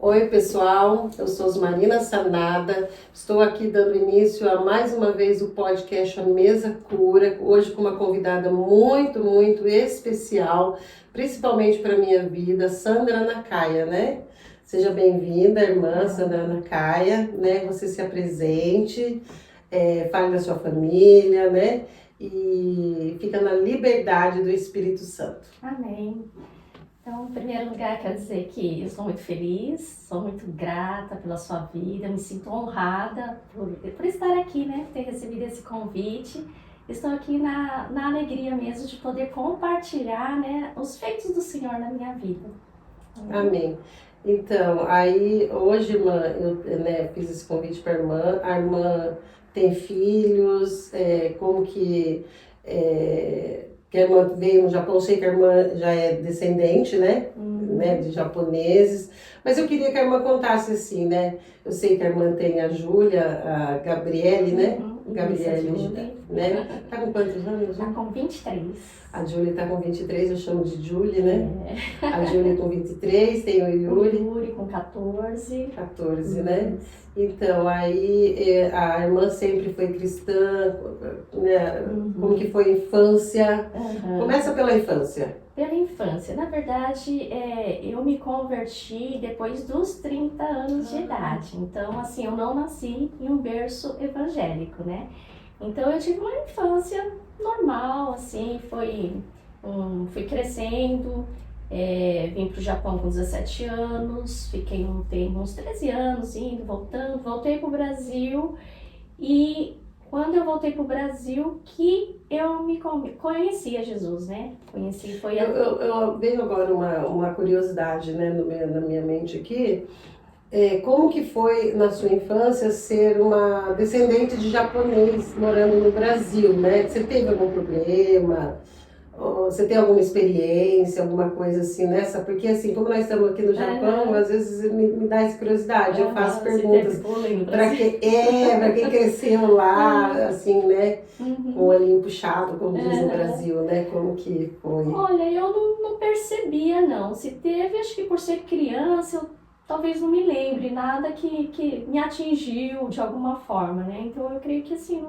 Oi pessoal, eu sou Osmarina Sanada, estou aqui dando início a mais uma vez o podcast A Mesa Cura, hoje com uma convidada muito especial, principalmente para a minha vida, Sandra Nakaya, né? Seja bem-vinda, irmã Sandra Nakaya, né? Você se apresente, fale da sua família, né? E fica na liberdade do Espírito Santo. Amém. Então, em primeiro lugar, quero dizer que eu sou muito feliz, sou muito grata pela sua vida, me sinto honrada por estar aqui, né? Ter recebido esse convite. Estou aqui na alegria mesmo de poder compartilhar, né, os feitos do Senhor na minha vida. Amém. Então, aí hoje, irmã, eu fiz esse convite para a irmã tem filhos, como que a irmã veio no Japão, sei que a irmã já é descendente, né, de japoneses, mas eu queria que a irmã contasse assim, né, eu sei que a irmã tem a Júlia, a Gabriele, né, Gabriele, né, tá com quantos anos? Tá com 23. A Júlia tá com 23, eu chamo de Julie, né? A Júlia com 23, tem o Yuri. O Yuri com 14. 14, né? Então, aí a irmã sempre foi cristã, né? Como que foi a infância? Começa pela infância. Pela infância. Na verdade, eu me converti depois dos 30 anos de idade. Então, assim, eu não nasci em um berço evangélico, né? Então, eu tive uma infância normal, assim, fui crescendo, vim para o Japão com 17 anos, fiquei um tempo, uns 13 anos, indo, voltando, voltei para o Brasil e quando eu voltei para o Brasil que eu me conheci a Jesus, né? Eu veio agora uma curiosidade, né, na minha mente aqui. Como que foi na sua infância ser uma descendente de japonês morando no Brasil, né? Você teve algum problema? Ou você tem alguma experiência, alguma coisa assim nessa? Porque assim, como nós estamos aqui no Japão, às vezes me dá essa curiosidade, eu faço perguntas para quem cresceu lá, assim, né? Com o olhinho puxado, como diz no Brasil, né? Como que foi? Olha, eu não percebia não. Se teve, acho que por ser criança, eu talvez não me lembre nada que me atingiu de alguma forma, né? Então eu creio que assim,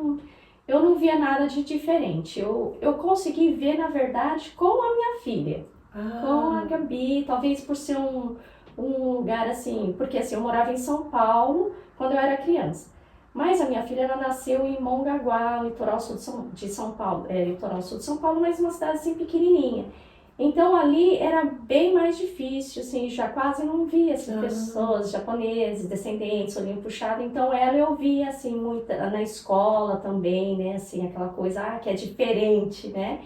eu não via nada de diferente. Eu consegui ver, na verdade, com a minha filha, com a Gabi, talvez por ser um lugar assim, porque assim, eu morava em São Paulo quando eu era criança. Mas a minha filha, ela nasceu em Mongaguá, litoral sul de São Paulo, litoral sul de São Paulo, mas uma cidade assim pequenininha. Então ali era bem mais difícil, assim, já quase não via assim, pessoas japoneses, descendentes, olhinho puxado. Então ela eu via assim muito na escola também, né, assim, aquela coisa que é diferente, né?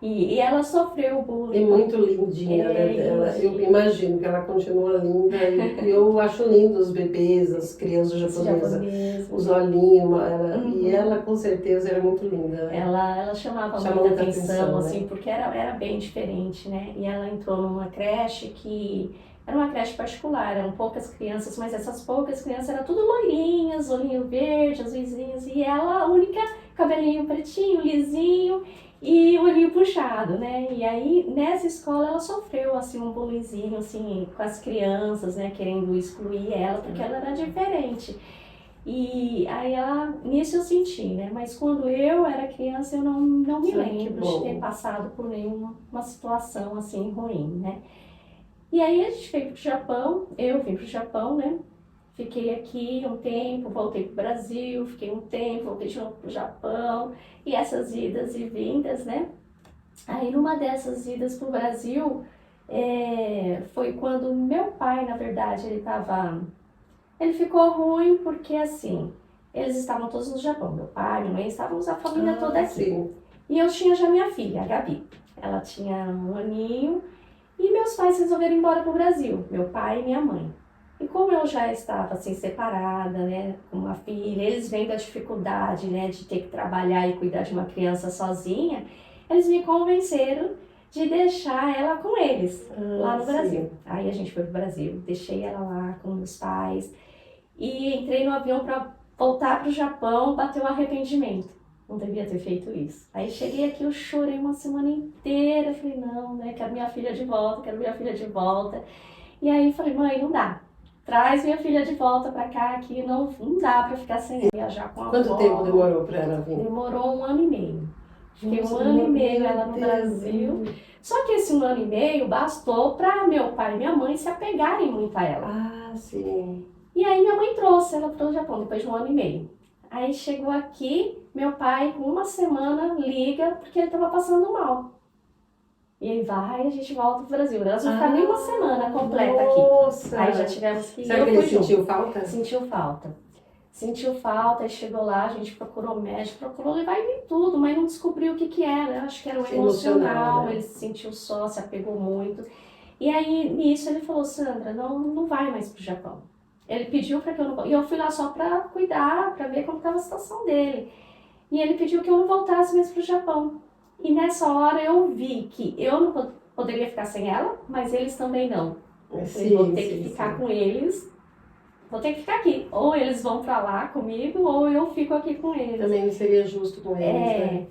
E ela sofreu bullying. E muito lindinha, né, dela. Eu imagino que ela continua linda e eu acho lindo os bebês, as crianças japonesas, os olhinhos, e ela com certeza era muito linda, né? Ela chamava muita atenção, assim, né? Porque era bem diferente, né? E ela entrou numa creche que era uma creche particular, eram poucas crianças, mas essas poucas crianças eram tudo loirinhas, olhinho verde, azuizinhos, e ela, a única, cabelinho pretinho, lisinho, e o olhinho puxado, né? E aí, nessa escola, ela sofreu, assim, um bullyingzinho, assim, com as crianças, né? Querendo excluir ela, porque ela era diferente. E aí, nisso eu senti, né? Mas quando eu era criança, eu não me lembro de ter passado por nenhuma situação, assim, ruim, né? E aí, a gente veio pro Japão, eu vim pro Japão, né? Fiquei aqui um tempo, voltei pro Brasil, fiquei um tempo, voltei de novo pro Japão, e essas idas e vindas, né? Aí numa dessas idas pro Brasil, foi quando meu pai, na verdade, ele ficou ruim porque assim, eles estavam todos no Japão, meu pai, minha mãe, estávamos a família toda aqui. Sim. E eu tinha já minha filha, a Gabi, ela tinha 1 aninho, e meus pais resolveram ir embora pro Brasil, meu pai e minha mãe. E como eu já estava assim separada, né, com uma filha, eles vendo a dificuldade, né, de ter que trabalhar e cuidar de uma criança sozinha, eles me convenceram de deixar ela com eles lá no Brasil. Aí a gente foi pro Brasil, deixei ela lá com meus pais e entrei no avião para voltar pro Japão, bateu um arrependimento. Não devia ter feito isso. Aí cheguei aqui, eu chorei uma semana inteira, falei, não, né, quero minha filha de volta, quero minha filha de volta. E aí falei, mãe, não dá. traz minha filha de volta pra cá, que não dá pra ficar sem ela. Viajar com a Quanto avó. tempo demorou pra ela vir? Demorou 1 ano e meio. Fiquei Nossa, 1 ano e meio ela no Deus. Brasil. Só que esse 1 ano e meio bastou para meu pai e minha mãe se apegarem muito a ela. Ah, sim. E aí minha mãe trouxe ela para o Japão depois de 1 ano e meio. Aí chegou aqui, meu pai, com 1 semana, liga porque ele estava passando mal. E aí vai, a gente volta pro Brasil. Elas vão ficar nem 1 semana completa aqui. Nossa. Aí já tivemos que ir. Será que ele sentiu falta? Sentiu falta. Sentiu falta, aí chegou lá, a gente procurou médico, procurou levar ele em tudo, mas não descobriu o que era. Acho que era o emocional, né? ele se sentiu só, se apegou muito. E aí, nisso, ele falou, Sandra, não vai mais pro Japão. Ele pediu para que eu não... E eu fui lá só para cuidar, para ver como estava a situação dele. E ele pediu que eu não voltasse mais pro Japão. E nessa hora eu vi que eu não poderia ficar sem ela, mas eles também não. Eu falei, vou ter que ficar com eles. Vou ter que ficar aqui. Ou eles vão pra lá comigo, ou eu fico aqui com eles. Também não seria justo com eles, né?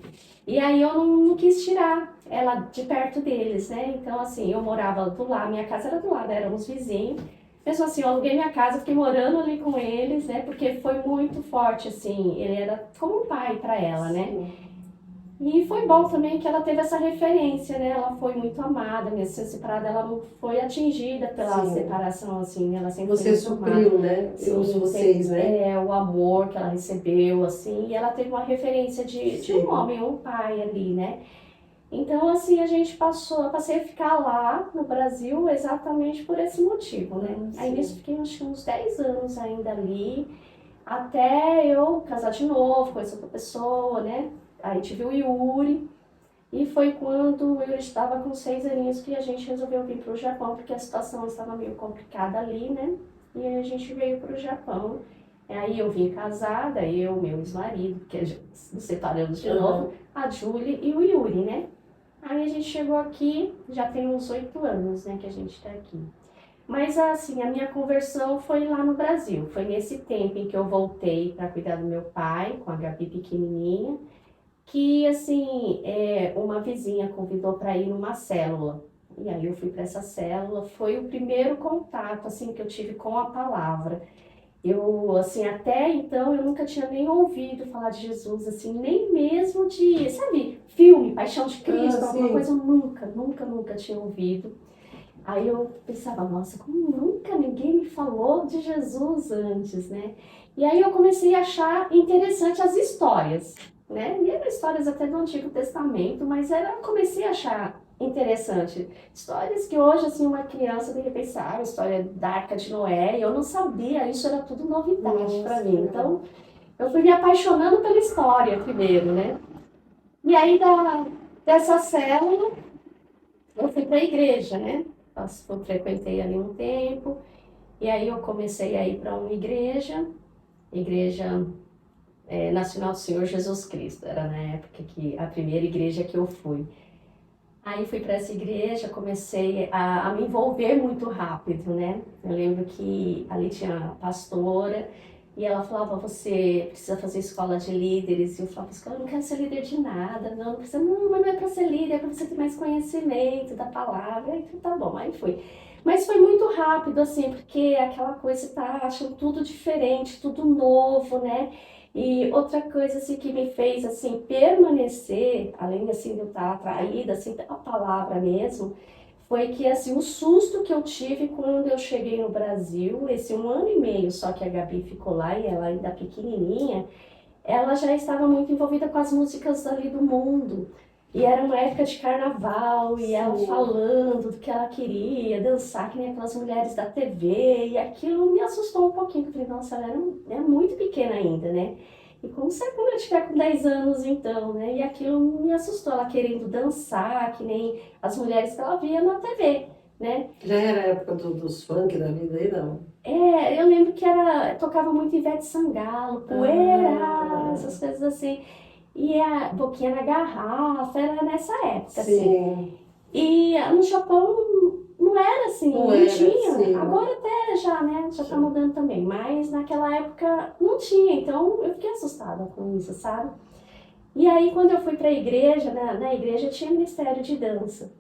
E aí eu não quis tirar ela de perto deles, né? Então, assim, eu morava do lado, minha casa era do lado, éramos vizinhos. Mesmo assim, eu aluguei minha casa, fiquei morando ali com eles, né? Porque foi muito forte, assim, ele era como um pai pra ela, né? Sim. E foi bom também que ela teve essa referência, né? Ela foi muito amada, mesmo sendo separada, ela não foi atingida pela separação, assim, ela sempre foi muito supriu, amada. né? Sim, vocês, né? o amor que ela recebeu, assim, e ela teve uma referência de um homem, um pai ali, né? Então, assim, eu passei a ficar lá no Brasil exatamente por esse motivo, né? Aí nisso fiquei acho que uns 10 anos ainda ali, até eu casar de novo, conhecer outra pessoa, né? Aí tive o Yuri, e foi quando o Yuri estava com 6 aninhos que a gente resolveu vir para o Japão, porque a situação estava meio complicada ali, né? E aí a gente veio para o Japão. Aí eu vim casada, eu, meu ex-marido, porque a gente nos separamos de novo, a Julie e o Yuri, né? Aí a gente chegou aqui, já tem uns 8 anos, né, que a gente está aqui. Mas, assim, a minha conversão foi lá no Brasil. Foi nesse tempo em que eu voltei para cuidar do meu pai, com a Gabi pequenininha, que, assim, uma vizinha convidou para ir numa célula. E aí eu fui para essa célula, foi o primeiro contato, assim, que eu tive com a palavra. Eu, assim, até então eu nunca tinha nem ouvido falar de Jesus, assim, nem mesmo de, sabe, filme, Paixão de Cristo, alguma coisa, eu nunca tinha ouvido. Aí eu pensava, nossa, como nunca ninguém me falou de Jesus antes, né? E aí eu comecei a achar interessante as histórias, né? E eram histórias até do Antigo Testamento, mas comecei a achar interessante. Histórias que hoje, assim, uma criança de repente sabe, a história da Arca de Noé, e eu não sabia, isso era tudo novidade para mim. Então, eu fui me apaixonando pela história primeiro, né? E aí, dessa célula, eu fui para a igreja, né? Eu frequentei ali um tempo, e aí eu comecei a ir para uma igreja Nacional do Senhor Jesus Cristo, era na época a primeira igreja que eu fui. Aí fui para essa igreja, comecei a me envolver muito rápido, né? Eu lembro que ali tinha a pastora e ela falava, você precisa fazer escola de líderes. E eu falava, eu não quero ser líder de nada, não precisa, não, mas não é para ser líder, é para você ter mais conhecimento da palavra. Então tá bom, aí fui. Mas foi muito rápido, assim, porque aquela coisa, você tá achando tudo diferente, tudo novo, né? E outra coisa, assim, que me fez, assim, permanecer, além, assim, de eu estar atraída, assim, pela palavra mesmo, foi que, assim, o susto que eu tive quando eu cheguei no Brasil, esse 1 ano e meio só que a Gabi ficou lá, e ela ainda pequenininha, ela já estava muito envolvida com as músicas ali do mundo. E era uma época de carnaval, e ela falando do que ela queria, dançar que nem aquelas mulheres da TV, e aquilo me assustou um pouquinho, porque eu falei, nossa, ela era muito pequena ainda, né? E como será quando ela estiver com 10 anos, então, né? E aquilo me assustou, ela querendo dançar, que nem as mulheres que ela via na TV, né? Já era a época dos funk da vida aí, não? Eu lembro que tocava muito Ivete Sangalo, Poeira, essas coisas assim. E a Boquinha na Garrafa, era nessa época, assim. E no Japão não era assim, não tinha. Assim. Agora até já, né, já tá mudando também. Mas naquela época não tinha, então eu fiquei assustada com isso, sabe? E aí quando eu fui pra igreja, na igreja tinha ministério de dança.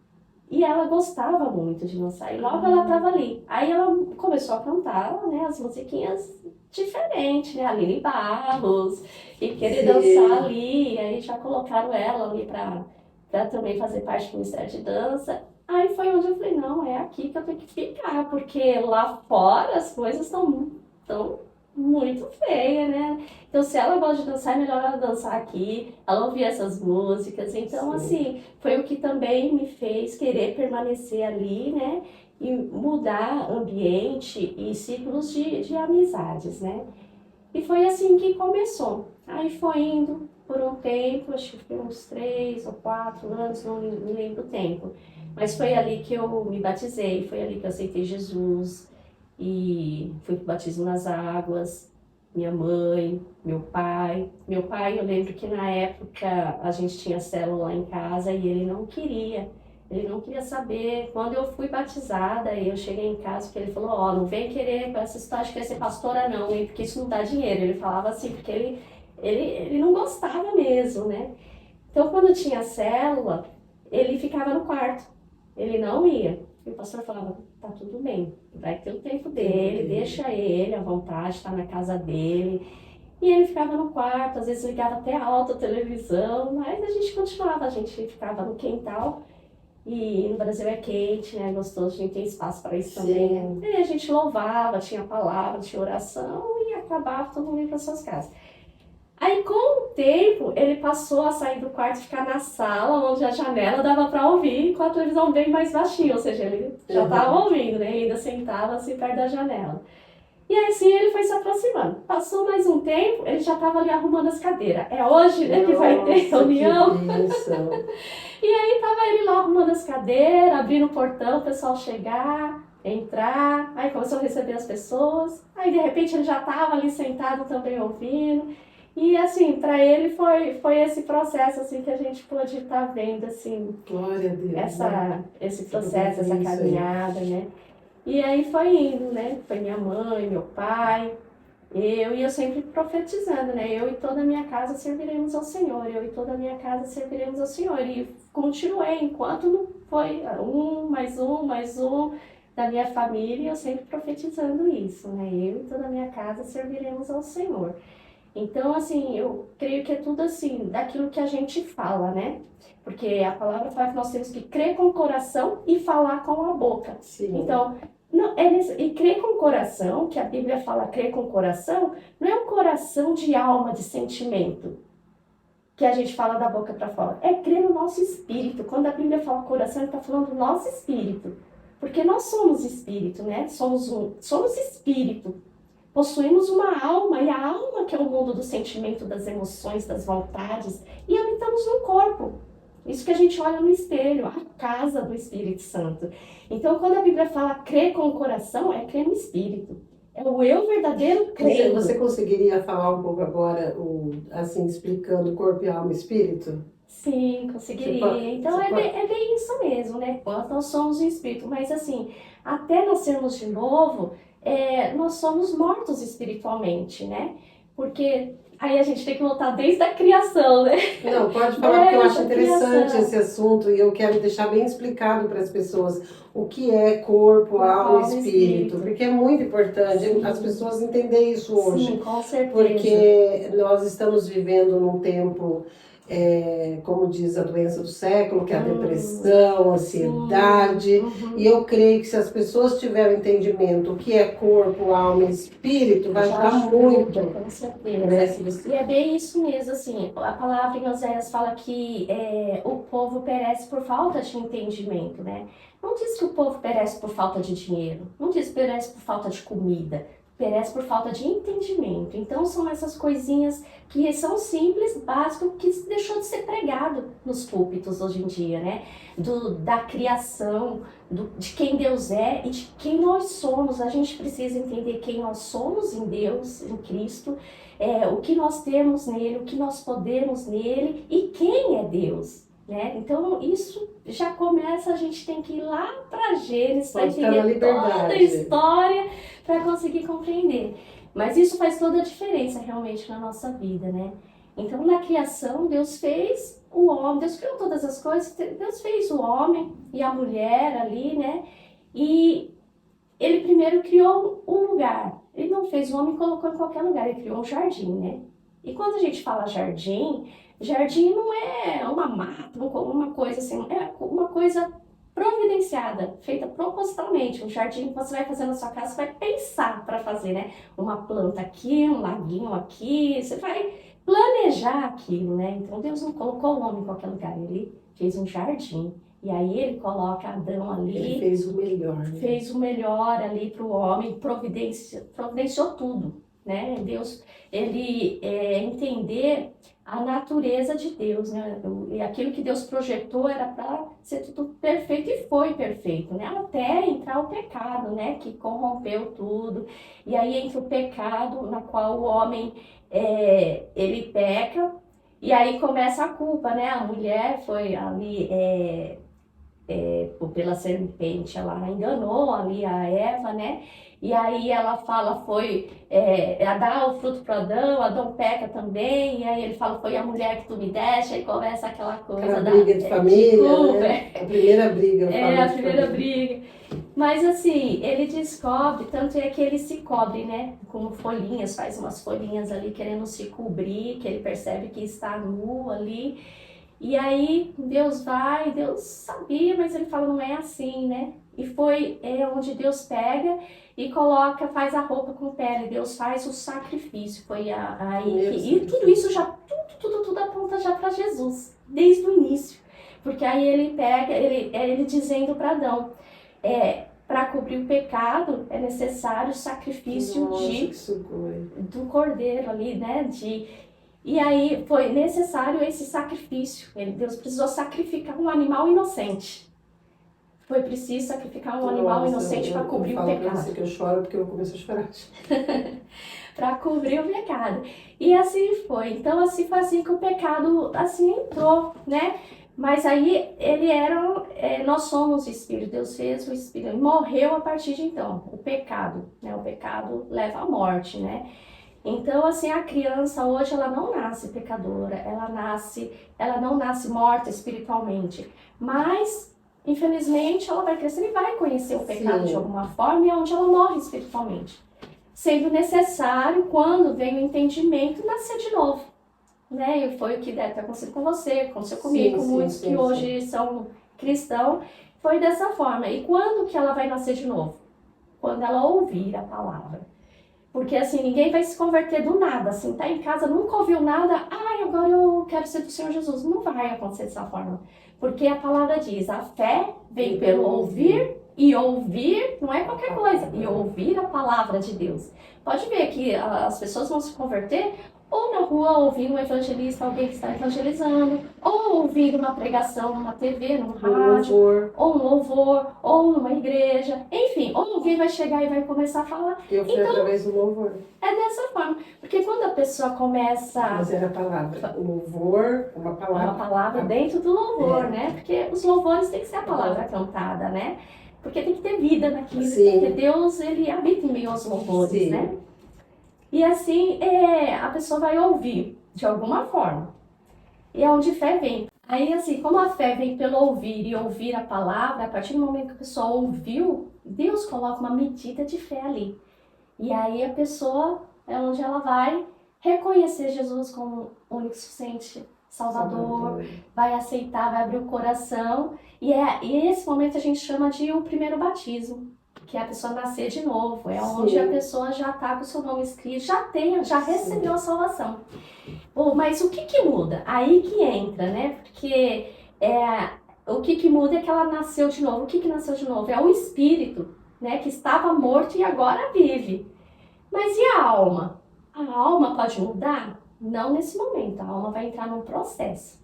E ela gostava muito de dançar, e logo ela estava ali. Aí ela começou a cantar, né, as musiquinhas diferentes, né, Aline Barros, e querer dançar ali, e aí já colocaram ela ali para também fazer parte do Ministério de Dança. Aí foi onde eu falei, não, é aqui que eu tenho que ficar, porque lá fora as coisas estão muito feias, né? Então, se ela gosta de dançar, é melhor ela dançar aqui, ela ouvir essas músicas. Então, assim, foi o que também me fez querer permanecer ali, né? E mudar ambiente e ciclos de amizades, né? E foi assim que começou. Aí foi indo por um tempo, acho que foi uns 3 ou 4 anos, não me lembro o tempo. Mas foi ali que eu me batizei, foi ali que eu aceitei Jesus e fui pro batismo nas águas. Minha mãe, meu pai. Meu pai, eu lembro que na época a gente tinha célula lá em casa e ele não queria. Ele não queria saber. Quando eu fui batizada, eu cheguei em casa, porque ele falou, ó, não vem querer com essa história de querer ser pastora não, hein, porque isso não dá dinheiro. Ele falava assim, porque ele não gostava mesmo, né? Então, quando tinha célula, ele ficava no quarto. Ele não ia. E o pastor falava, tá tudo bem, vai ter o tempo dele, deixa ele à vontade, tá na casa dele. E ele ficava no quarto, às vezes ligava até alta a televisão, mas a gente continuava, a gente ficava no quintal. E no Brasil é quente, né? Gostoso, a gente tem espaço para isso também. Né? E a gente louvava, tinha palavra, tinha oração e acabava todo mundo para suas casas. Aí, com o tempo, ele passou a sair do quarto e ficar na sala, onde a janela dava para ouvir, com a televisão bem mais baixinha, ou seja, ele já estava ouvindo, né? Ainda sentava assim perto da janela. E aí, assim, ele foi se aproximando. Passou mais um tempo, ele já estava ali arrumando as cadeiras. É hoje, né, que vai ter reunião. E aí, tava ele lá arrumando as cadeiras, abrindo o portão, o pessoal chegar, entrar. Aí começou a receber as pessoas. Aí, de repente, ele já estava ali sentado também ouvindo. E, assim, para ele foi esse processo, assim, que a gente pôde estar vendo, assim. Glória a Deus. Esse processo, essa caminhada, né? E aí foi indo, né? Foi minha mãe, meu pai, eu sempre profetizando, né? Eu e toda a minha casa serviremos ao Senhor, eu e toda a minha casa serviremos ao Senhor. E continuei, enquanto não foi mais um da minha família, eu sempre profetizando isso, né? Eu e toda a minha casa serviremos ao Senhor. Então, assim, eu creio que é tudo assim, daquilo que a gente fala, né? Porque a palavra fala que nós temos que crer com o coração e falar com a boca. Sim. Então, e crer com o coração, que a Bíblia fala crer com o coração, não é um coração de alma, de sentimento, que a gente fala da boca para fora. É crer no nosso espírito. Quando a Bíblia fala coração, ele está falando do nosso espírito. Porque nós somos espírito, né? Somos espírito. Possuímos uma alma, e a alma que é o mundo do sentimento, das emoções, das vontades, e habitamos no corpo. Isso que a gente olha no espelho, a casa do Espírito Santo. Então, quando a Bíblia fala crer com o coração, é crer no Espírito. É o eu verdadeiro crendo. Você conseguiria falar um pouco agora, assim, explicando corpo, alma e espírito? Sim, conseguiria. Então, é bem isso mesmo, né? Nós somos o Espírito, mas assim, até nascermos de novo, nós somos mortos espiritualmente, né? Porque aí a gente tem que voltar desde a criação, né? Não, pode falar, porque eu acho interessante esse assunto e eu quero deixar bem explicado para as pessoas o que é corpo, alma e espírito, porque é muito importante as pessoas entenderem isso hoje. Sim, com certeza. Porque nós estamos vivendo num tempo, como diz a doença do século, que é a depressão, a ansiedade, e eu creio que se as pessoas tiverem entendimento o que é corpo, alma e espírito, vai ajudar muito. Com certeza. E é bem isso mesmo, assim, a palavra em Oséias fala que o povo perece por falta de entendimento, né? Não diz que o povo perece por falta de dinheiro, não diz que perece por falta de comida, perece por falta de entendimento. Então são essas coisinhas que são simples, básicas, que deixou de ser pregado nos púlpitos hoje em dia, né? Da criação, de quem Deus é e de quem nós somos. A gente precisa entender quem nós somos em Deus, em Cristo, o que nós temos nele, o que nós podemos nele e quem é Deus. Né? Então isso já começa, a gente tem que ir lá para Gênesis para entender toda a história para conseguir compreender. Mas isso faz toda a diferença realmente na nossa vida, né? Então, na criação, Deus fez o homem, Deus criou todas as coisas, Deus fez o homem e a mulher ali, né? E ele primeiro criou um lugar. Ele não fez o homem e colocou em qualquer lugar, ele criou um jardim, né? E quando a gente fala jardim, jardim não é uma mata, uma coisa assim, é uma coisa providenciada, feita propositalmente. Um jardim que você vai fazer na sua casa, você vai pensar para fazer, né? Uma planta aqui, um laguinho aqui, você vai planejar aquilo, né? Então Deus não colocou o homem em qualquer lugar, ele fez um jardim. E aí ele coloca Adão ali. Ele fez o melhor. Né? Fez o melhor ali para o homem, providenciou tudo, né? Deus, ele entender a natureza de Deus, né? E aquilo que Deus projetou era para ser tudo perfeito e foi perfeito, né? Até entrar o pecado, né? Que corrompeu tudo. E aí entra o pecado na qual o homem, ele peca e aí começa a culpa, né? A mulher foi ali... pela serpente, ela enganou ali a Eva, né? E aí ela fala, dar o fruto para Adão peca também, e aí ele fala, foi a mulher que tu me deste, aí começa aquela coisa aquela briga de família, de né? A primeira briga. A primeira briga. Mas assim, ele descobre, tanto é que ele se cobre, né? Com folhinhas, faz umas folhinhas ali querendo se cobrir, que ele percebe que está nu ali. E aí Deus sabia, mas ele fala, não é assim, né? E foi onde Deus pega e coloca, faz a roupa com pele, Deus faz o sacrifício. Foi e tudo isso já, tudo aponta já para Jesus, desde o início. Porque aí ele pega, ele dizendo para Adão, para cobrir o pecado é necessário o sacrifício do cordeiro ali, né? E aí foi necessário esse sacrifício. Deus precisou sacrificar um animal inocente. Foi preciso sacrificar um animal inocente para cobrir o pecado. Eu falo que eu choro porque eu começo a chorar. Para cobrir o pecado. E assim foi. Então assim foi assim que o pecado assim entrou, né? Mas aí nós somos o Espírito, Deus fez o Espírito, ele morreu a partir de então. O pecado, né? O pecado leva à morte, né? Então, assim, a criança hoje, ela não nasce pecadora, ela não nasce morta espiritualmente, mas, infelizmente, ela vai crescer e vai conhecer o pecado de alguma forma e é onde ela morre espiritualmente. Sendo necessário, quando vem o entendimento, nascer de novo, né? E foi o que deve ter acontecido com você, aconteceu comigo, muitos que hoje são cristãos, foi dessa forma. E quando que ela vai nascer de novo? Quando ela ouvir a palavra. Porque assim, ninguém vai se converter do nada, assim, tá em casa, nunca ouviu nada, agora eu quero ser do Senhor Jesus. Não vai acontecer dessa forma. Porque a palavra diz, a fé vem pelo ouvir, e ouvir não é qualquer coisa, e ouvir a palavra de Deus. Pode ver que as pessoas vão se converter ou na rua ouvindo um evangelista, alguém que está evangelizando, ou ouvindo uma pregação numa TV, num rádio, ou um louvor, ou numa igreja, enfim, ou alguém vai chegar e vai começar a falar. Eu fui através do louvor. É dessa forma, porque quando a pessoa começa... Mas era a palavra, o louvor, uma palavra dentro do louvor, né? Porque os louvores tem que ser a palavra cantada, né? Porque tem que ter vida naquilo, porque Deus, ele habita em meio aos louvores, né? E assim, a pessoa vai ouvir, de alguma forma. E é onde fé vem. Aí assim, como a fé vem pelo ouvir e ouvir a palavra, a partir do momento que a pessoa ouviu, Deus coloca uma medida de fé ali. E aí a pessoa é onde ela vai reconhecer Jesus como único suficiente Salvador, vai aceitar, vai abrir o coração. E esse momento a gente chama de o primeiro batismo. Que é a pessoa nascer de novo, é onde a pessoa já está com o seu nome escrito, já recebeu a salvação. Mas o que muda? Aí que entra, né? Porque o que muda é que ela nasceu de novo. O que nasceu de novo? É o espírito, né? Que estava morto e agora vive. Mas e a alma? A alma pode mudar? Não nesse momento, a alma vai entrar num processo.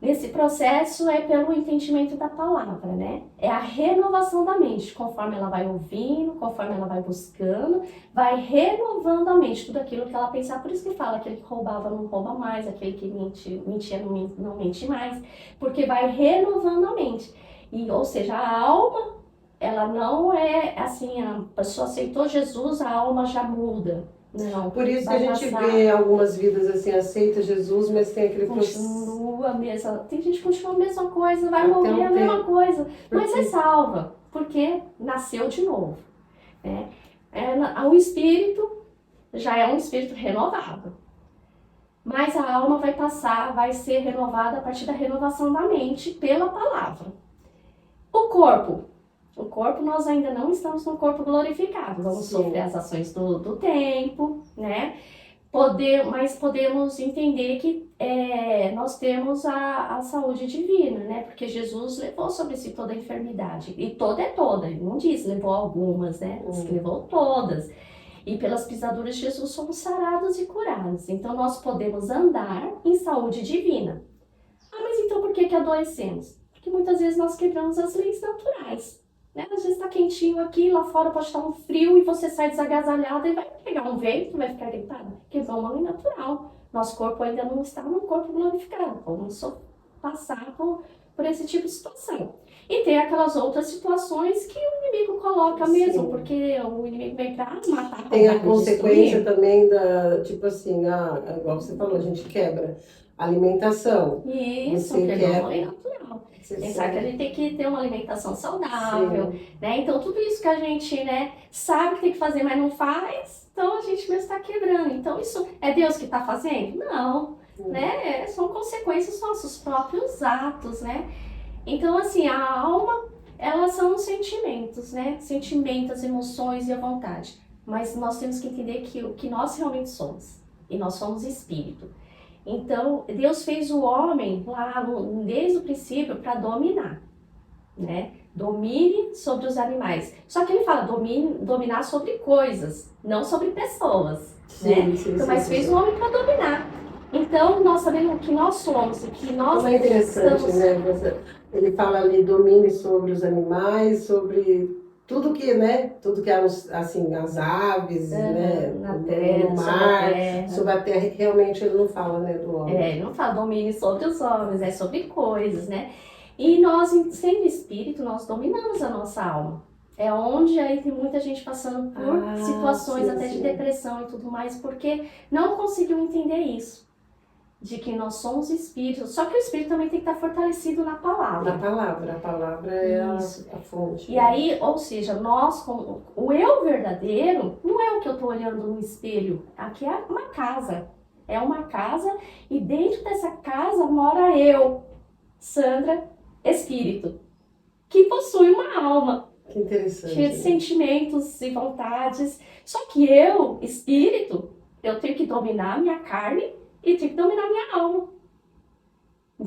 Nesse processo é pelo entendimento da palavra, né? É a renovação da mente, conforme ela vai ouvindo, conforme ela vai buscando, vai renovando a mente, tudo aquilo que ela pensar. Por isso que fala, aquele que roubava não rouba mais, aquele que mentia não mente mais, porque vai renovando a mente. Ou seja, a alma ela não é assim, a pessoa aceitou Jesus, a alma já muda. Não. Por isso que a Vai gente passar, vê algumas vidas assim, aceita Jesus, mas tem aquele continua a mesma. Tem gente que continua a mesma coisa, vai Até morrer um a mesma tempo. coisa, mas é Porque salva, porque nasceu de novo. Né? O espírito já é um espírito renovado. Mas a alma vai passar, vai ser renovada a partir da renovação da mente pela palavra. O corpo nós ainda não estamos no corpo glorificado, vamos Sim. sofrer as ações do tempo, né? Mas podemos entender que nós temos a saúde divina, né? Porque Jesus levou sobre si toda a enfermidade, e toda é toda, ele não diz levou algumas, né? Diz que levou todas. E pelas pisaduras de Jesus somos sarados e curados. Então nós podemos andar em saúde divina. Ah, mas então por que adoecemos? Porque muitas vezes nós quebramos as leis naturais. Né? Às vezes está quentinho aqui, lá fora pode estar um frio e você sai desagasalhada e vai pegar um vento, vai ficar gripada. Quebrou uma lei natural. Nosso corpo ainda não está no corpo glorificado. Vamos passar por esse tipo de situação. E tem aquelas outras situações que o inimigo coloca mesmo, Sim. porque o inimigo vem pra matar, tem a roubar, consequência destruir. também da, tipo assim, igual você falou, a gente quebra a alimentação. Isso, Você quebrou quer- uma lei natural. Você Pensar que a sabe? gente tem que ter uma alimentação saudável, Sim. né? Então tudo isso que a gente, né, sabe que tem que fazer, mas não faz, então a gente mesmo está quebrando. Então isso é Deus que está fazendo? Não, né? São consequências dos nossos próprios atos, né? Então assim, a alma, elas são os sentimentos, né? Sentimentos, as emoções e a vontade. Mas nós temos que entender que o que nós realmente somos. E nós somos espírito. Então, Deus fez o homem lá desde o princípio para dominar, né? Domine sobre os animais. Só que ele fala dominar sobre coisas, não sobre pessoas, né? Sim, Então, mas fez o homem para dominar. Então, nós sabemos o que nós somos, o que nós Como é interessante, estamos... né? Ele fala ali, domine sobre os animais, sobre tudo que, né? Tudo que há, assim, as aves, né? Na terra, no sobre a mar, terra. sobre a terra. Realmente ele não fala, né, do homem. Ele não fala domine sobre os homens, é sobre coisas, né? E nós, sendo espírito, nós dominamos a nossa alma. É onde aí tem muita gente passando por situações sim, até de sim. depressão e tudo mais, porque não conseguiu entender isso. De que nós somos espíritos. Só que o espírito também tem que estar fortalecido na palavra. A palavra é a fonte. E aí, ou seja, nós, como o eu verdadeiro, não é o que eu estou olhando no espelho. Aqui é uma casa. É uma casa e dentro dessa casa mora eu, Sandra, espírito, que possui uma alma. Que interessante. Cheia de sentimentos e vontades. Só que eu, espírito, eu tenho que dominar a minha carne e tenho que dominar a minha alma.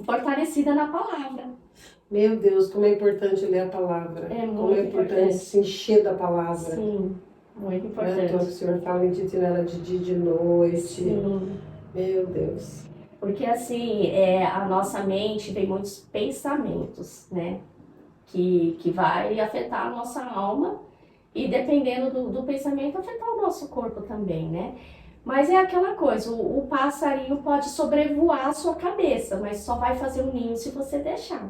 Fortalecida na palavra. Meu Deus, como é importante ler a palavra. É muito como é importante se encher da palavra. Sim, muito Não é à toa que importante. o Senhor fala em titinela de dia e de noite. Sim. Meu Deus. Porque assim, a nossa mente tem muitos pensamentos, né? Que vai afetar a nossa alma e dependendo do pensamento, afetar o nosso corpo também, né? Mas é aquela coisa, o passarinho pode sobrevoar a sua cabeça, mas só vai fazer um ninho se você deixar.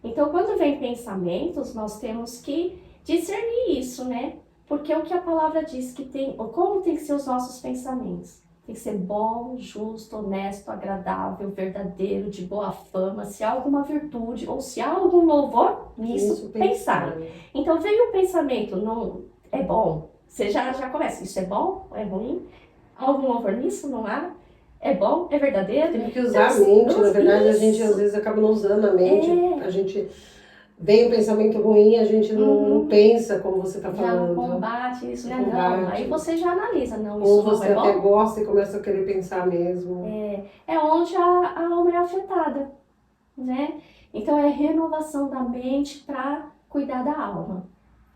Então, quando vem pensamentos, nós temos que discernir isso, né? Porque o que a palavra diz que tem, como tem que ser os nossos pensamentos? Tem que ser bom, justo, honesto, agradável, verdadeiro, de boa fama, se há alguma virtude ou se há algum louvor, nisso pensar. Então veio o pensamento, não é bom, você já começa, isso é bom, é ruim? Há algum louvor nisso? Não há? É bom? É verdadeiro? Tem que usar a mente, na verdade a gente isso. às vezes acaba não usando a mente, a gente vem um pensamento ruim, a gente não pensa como você está falando. Já não combate isso, né? Combate. Não, aí você já analisa, não, Ou isso não você é até bom. gosta e começa a querer pensar mesmo. É onde a alma é afetada, né? Então é renovação da mente para cuidar da alma,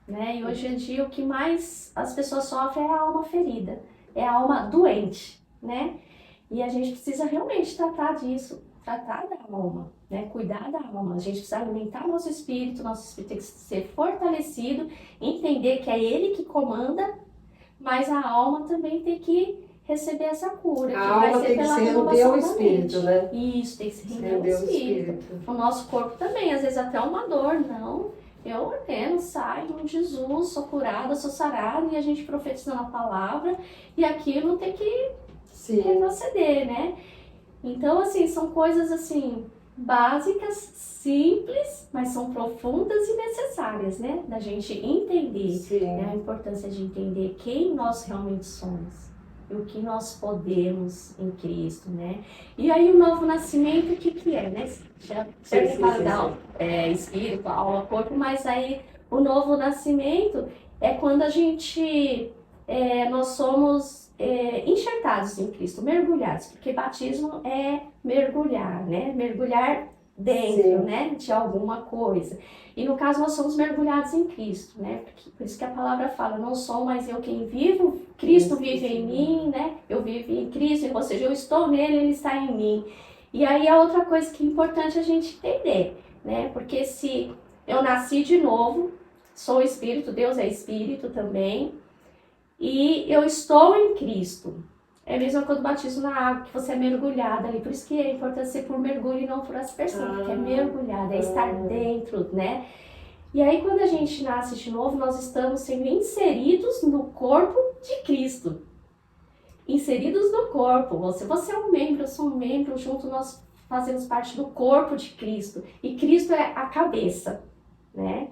né? E hoje em dia o que mais as pessoas sofrem é a alma ferida, é a alma doente, né? E a gente precisa realmente tratar disso, tratar da alma, né? Cuidar da alma. A gente precisa alimentar nosso espírito tem que ser fortalecido, entender que é ele que comanda, mas a alma também tem que receber essa cura. A alma tem que se render ao espírito, né? Isso, tem que se render ao espírito. O nosso corpo também, às vezes até uma dor, não. eu ordeno, sai em nome de Jesus, sou curada, sou sarada, e a gente profetizando a palavra, e aquilo tem que retroceder, né? Então, assim, são coisas, assim, básicas, simples, mas são profundas e necessárias, né? Da gente entender, né? A importância de entender quem nós realmente somos. E o que nós podemos em Cristo, né? E aí o novo nascimento, o que é, né? Já para dar espírito, alma, corpo, mas aí o novo nascimento é quando a gente, nós somos enxertados em Cristo, mergulhados, porque batismo é mergulhar, né? Mergulhar dentro, né? De alguma coisa. E no caso nós somos mergulhados em Cristo, né? Por isso que a palavra fala, não sou mais eu quem vivo, Cristo vive em mim, né? Eu vivo em Cristo, ou seja, eu estou nele, ele está em mim. E aí a outra coisa que é importante a gente entender, né? Porque se eu nasci de novo, sou espírito, Deus é espírito também, e eu estou em Cristo. É a mesma coisa do batismo na água, que você é mergulhada ali. Por isso que é importante ser por mergulho e não por aspersão, porque é mergulhada, é estar dentro, né? E aí quando a gente nasce de novo, nós estamos sendo inseridos no corpo de Cristo. Inseridos no corpo. Você é um membro, eu sou um membro, junto nós fazemos parte do corpo de Cristo. E Cristo é a cabeça, né?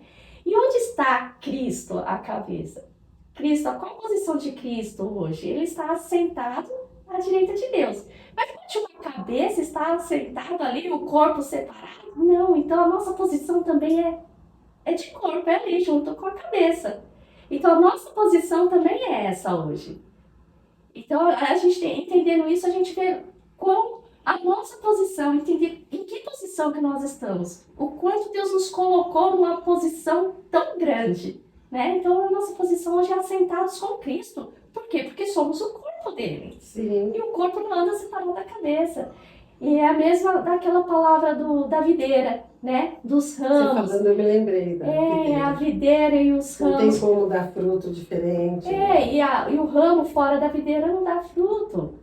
E onde está Cristo, a cabeça? Cristo, qual a posição de Cristo hoje? Ele está sentado à direita de Deus. Mas onde uma cabeça está sentado ali, o corpo separado? Não, então a nossa posição também é de corpo, é ali, junto com a cabeça. Então a nossa posição também é essa hoje. Então a gente entendendo isso, a gente vê como a nossa posição, entender em que posição que nós estamos. O quanto Deus nos colocou numa posição tão grande. Né? Então a nossa posição hoje é assentados com Cristo. Por quê? Porque somos o corpo dele. Sim. E o corpo não anda separado da cabeça. E é a mesma daquela palavra da videira, né? Dos ramos. Você falando, eu me lembrei da videira. A videira e os ramos. Não tem como dar fruto diferente. E o ramo fora da videira não dá fruto.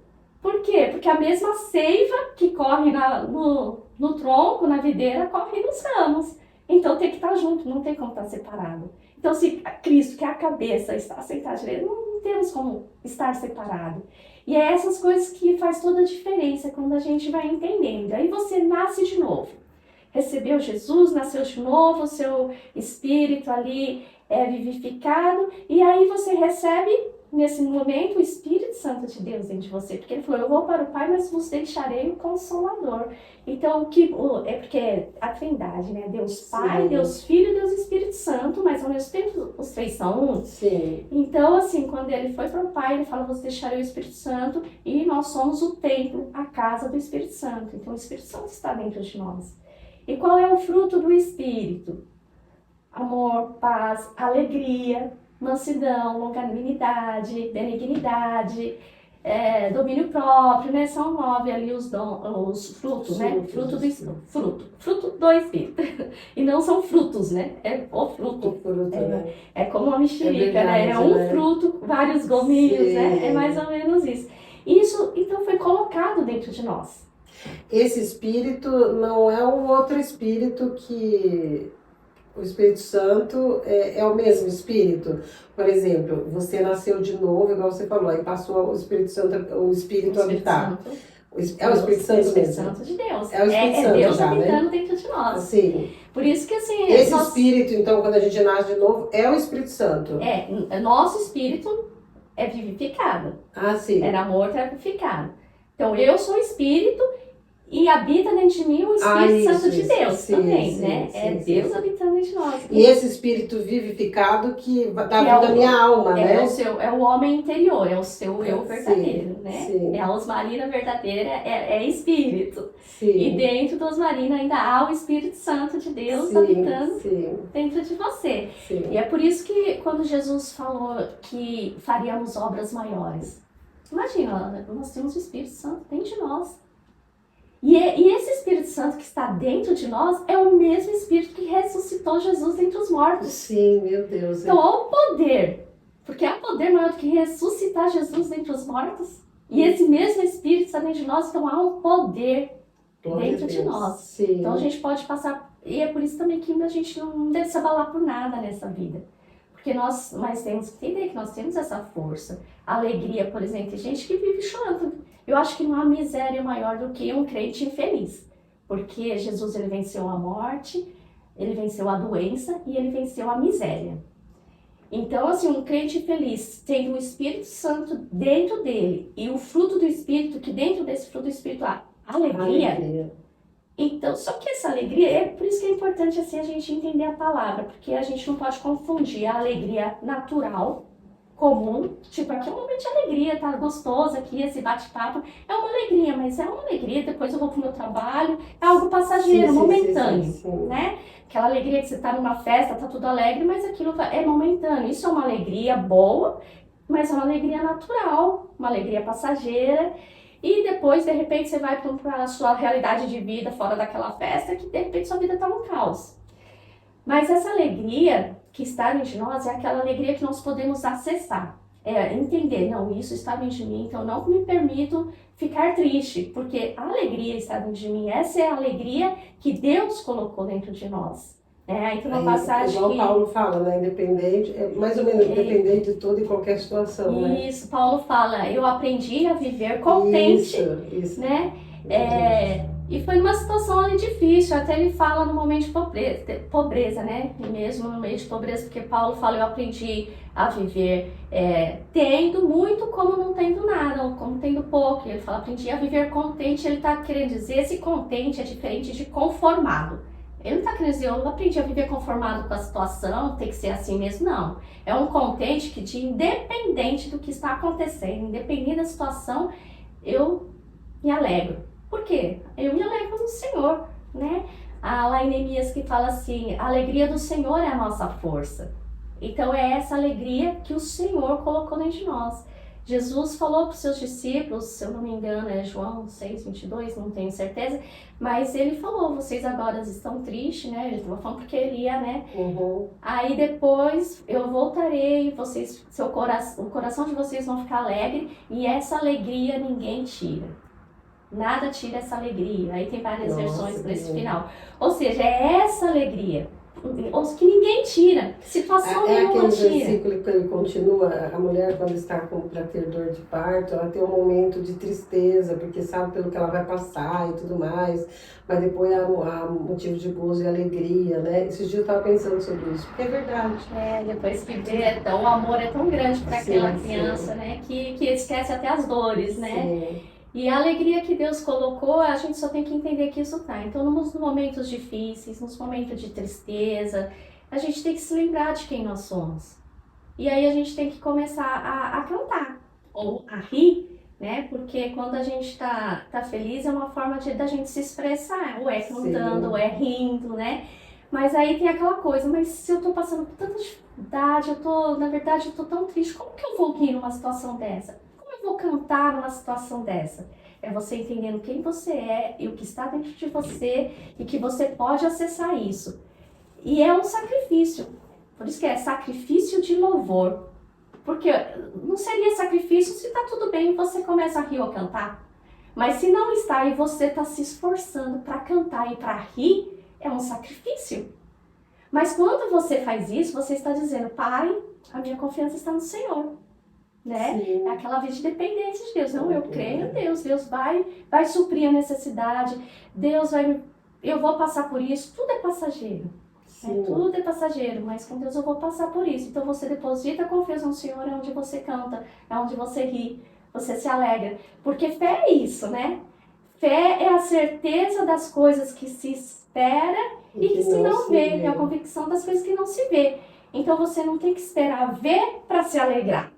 Por quê? Porque a mesma seiva que corre no tronco, na videira, corre nos ramos. Então tem que estar junto, não tem como estar separado. Então, se Cristo, que é a cabeça, está sentado à direita, não temos como estar separado. E é essas coisas que faz toda a diferença quando a gente vai entendendo. Aí você nasce de novo. Recebeu Jesus, nasceu de novo, o seu espírito ali é vivificado. E aí você recebe, nesse momento, o Espírito Santo de Deus dentro de você. Porque ele falou, eu vou para o Pai, mas vos deixarei o Consolador. Então, é porque é a Trindade, né? Deus Pai, sim, Deus Filho e Deus Espírito Santo, mas ao mesmo tempo os três são um. Sim. Então, assim, quando ele foi para o Pai, ele fala, vos deixarei o Espírito Santo, e nós somos o templo, a casa do Espírito Santo. Então, o Espírito Santo está dentro de nós. E qual é o fruto do Espírito? Amor, paz, alegria, mansidão, longanimidade, benignidade, domínio próprio, né? São 9 ali os frutos, né? Fruto do Espírito. E não são frutos, né? É o fruto. Né? É como uma mexerica, né? É um fruto, vários gominhos, né? É mais ou menos isso. Isso, então, foi colocado dentro de nós. Esse Espírito não é um outro Espírito que... O Espírito Santo é o mesmo Espírito. Por exemplo, você nasceu de novo, igual você falou, aí passou o Espírito Santo, o Espírito a habitar. É o Espírito Santo mesmo? O Espírito Santo de Deus. É o Espírito Santo Deus já, habitando, né? dentro de nós. Sim. Por isso que assim... Esse Espírito, então, quando a gente nasce de novo, é o Espírito Santo? Nosso Espírito é vivificado. Ah, sim. Era morto, era vivificado. Então, eu sou Espírito... E habita dentro de mim o Espírito Santo de Deus também, né? Deus habitando dentro de nós. E esse Espírito vivificado que dá vida à minha alma, né? É o homem interior, é o seu eu verdadeiro, né? Sim. A osmarina verdadeira é Espírito. Sim. E dentro da osmarina ainda há o Espírito Santo de Deus habitando dentro de você. Sim. E é por isso que quando Jesus falou que faríamos obras maiores, imagina, nós temos o Espírito Santo dentro de nós. E esse Espírito Santo que está dentro de nós é o mesmo Espírito que ressuscitou Jesus dentre os mortos. Sim, meu Deus. Então, há um poder, porque há poder maior do que ressuscitar Jesus dentre os mortos. E esse mesmo Espírito está dentro de nós, então há um poder dentro de nós. Sim. Então, a gente pode passar E é por isso também que a gente não deve se abalar por nada nessa vida. Porque mas temos que entender que nós temos essa força. A alegria, por exemplo, tem gente que vive chorando. Eu acho que não há miséria maior do que um crente infeliz. Porque Jesus, ele venceu a morte, ele venceu a doença e ele venceu a miséria. Então, assim, um crente feliz, tendo o Espírito Santo dentro dele e o fruto do Espírito, que dentro desse fruto do Espírito há alegria. Então, só que essa alegria, é por isso que é importante assim, a gente entender a palavra, porque a gente não pode confundir a alegria natural, comum, tipo, aqui é um momento de alegria, tá gostoso aqui, esse bate-papo, é uma alegria, mas é uma alegria, depois eu vou pro meu trabalho, é algo passageiro, momentâneo, né? Aquela alegria que você tá numa festa, tá tudo alegre, mas aquilo é momentâneo, isso é uma alegria boa, mas é uma alegria natural, uma alegria passageira. E depois, de repente, você vai para a sua realidade de vida fora daquela festa, que de repente sua vida está um caos. Mas essa alegria que está dentro de nós é aquela alegria que nós podemos acessar. É entender, não, isso está dentro de mim, então eu não me permito ficar triste, porque a alegria está dentro de mim. Essa é a alegria que Deus colocou dentro de nós. Aí tem uma passagem igual que... Paulo fala, né? Independente, mais ou menos independente de toda e qualquer situação, né? Isso, Paulo fala, eu aprendi a viver contente, isso. né? E foi numa situação ali difícil, até ele fala no momento de pobreza, né? E mesmo no meio de pobreza, porque Paulo fala, eu aprendi a viver tendo muito como não tendo nada, ou como tendo pouco. Ele fala, aprendi a viver contente, ele tá querendo dizer, esse contente é diferente de conformado. Ele não está querendo dizer, eu aprendi a viver conformado com a situação, tem que ser assim mesmo, não. É um contente que, independente do que está acontecendo, independente da situação, eu me alegro. Por quê? Eu me alegro no Senhor, né? Lá em Neemias que fala assim, a alegria do Senhor é a nossa força. Então é essa alegria que o Senhor colocou dentro de nós. Jesus falou para os seus discípulos, se eu não me engano é João 6:22, não tenho certeza, mas ele falou, vocês agora estão tristes, né? Ele estava falando porque ele ia, né? Aí depois eu voltarei, o coração de vocês vão ficar alegre e essa alegria ninguém tira. Nada tira essa alegria. Aí tem várias versões nesse final. Ou seja, é essa alegria que ninguém tira, situação nenhuma tira. É aquele versículo que ele continua, a mulher quando está para ter dor de parto, ela tem um momento de tristeza, porque sabe pelo que ela vai passar e tudo mais, mas depois há motivo de gozo e alegria, né? Esses dias eu estava pensando sobre isso, porque é verdade. Depois que vê, o amor é tão grande para aquela criança, né? Que esquece até as dores, né? Sim. E a alegria que Deus colocou, a gente só tem que entender que isso tá. Então, nos momentos difíceis, nos momentos de tristeza, a gente tem que se lembrar de quem nós somos. E aí a gente tem que começar a cantar, ou a rir, né? Porque quando a gente tá feliz, é uma forma da gente se expressar, ou é cantando, ou é rindo, né? Mas aí tem aquela coisa, mas se eu tô passando por tanta dificuldade, na verdade eu tô tão triste, como que eu vou rir numa situação dessa? Vou cantar numa situação dessa? É você entendendo quem você é e o que está dentro de você e que você pode acessar isso. E é um sacrifício. Por isso que é sacrifício de louvor. Porque não seria sacrifício se está tudo bem e você começa a rir ou cantar. Mas se não está e você está se esforçando para cantar e para rir, é um sacrifício. Mas quando você faz isso, você está dizendo, Pai, a minha confiança está no Senhor. Né? É aquela vida de dependência de Deus. Não, eu creio em Deus. Deus vai suprir a necessidade. Eu vou passar por isso. Tudo é passageiro. Tudo é passageiro, mas com Deus eu vou passar por isso. Então você deposita a confiança no Senhor, é onde você canta, é onde você ri, você se alegra. Porque fé é isso, né? Fé é a certeza das coisas que se espera e que se não vê. É a convicção das coisas que não se vê. Então você não tem que esperar ver para se alegrar.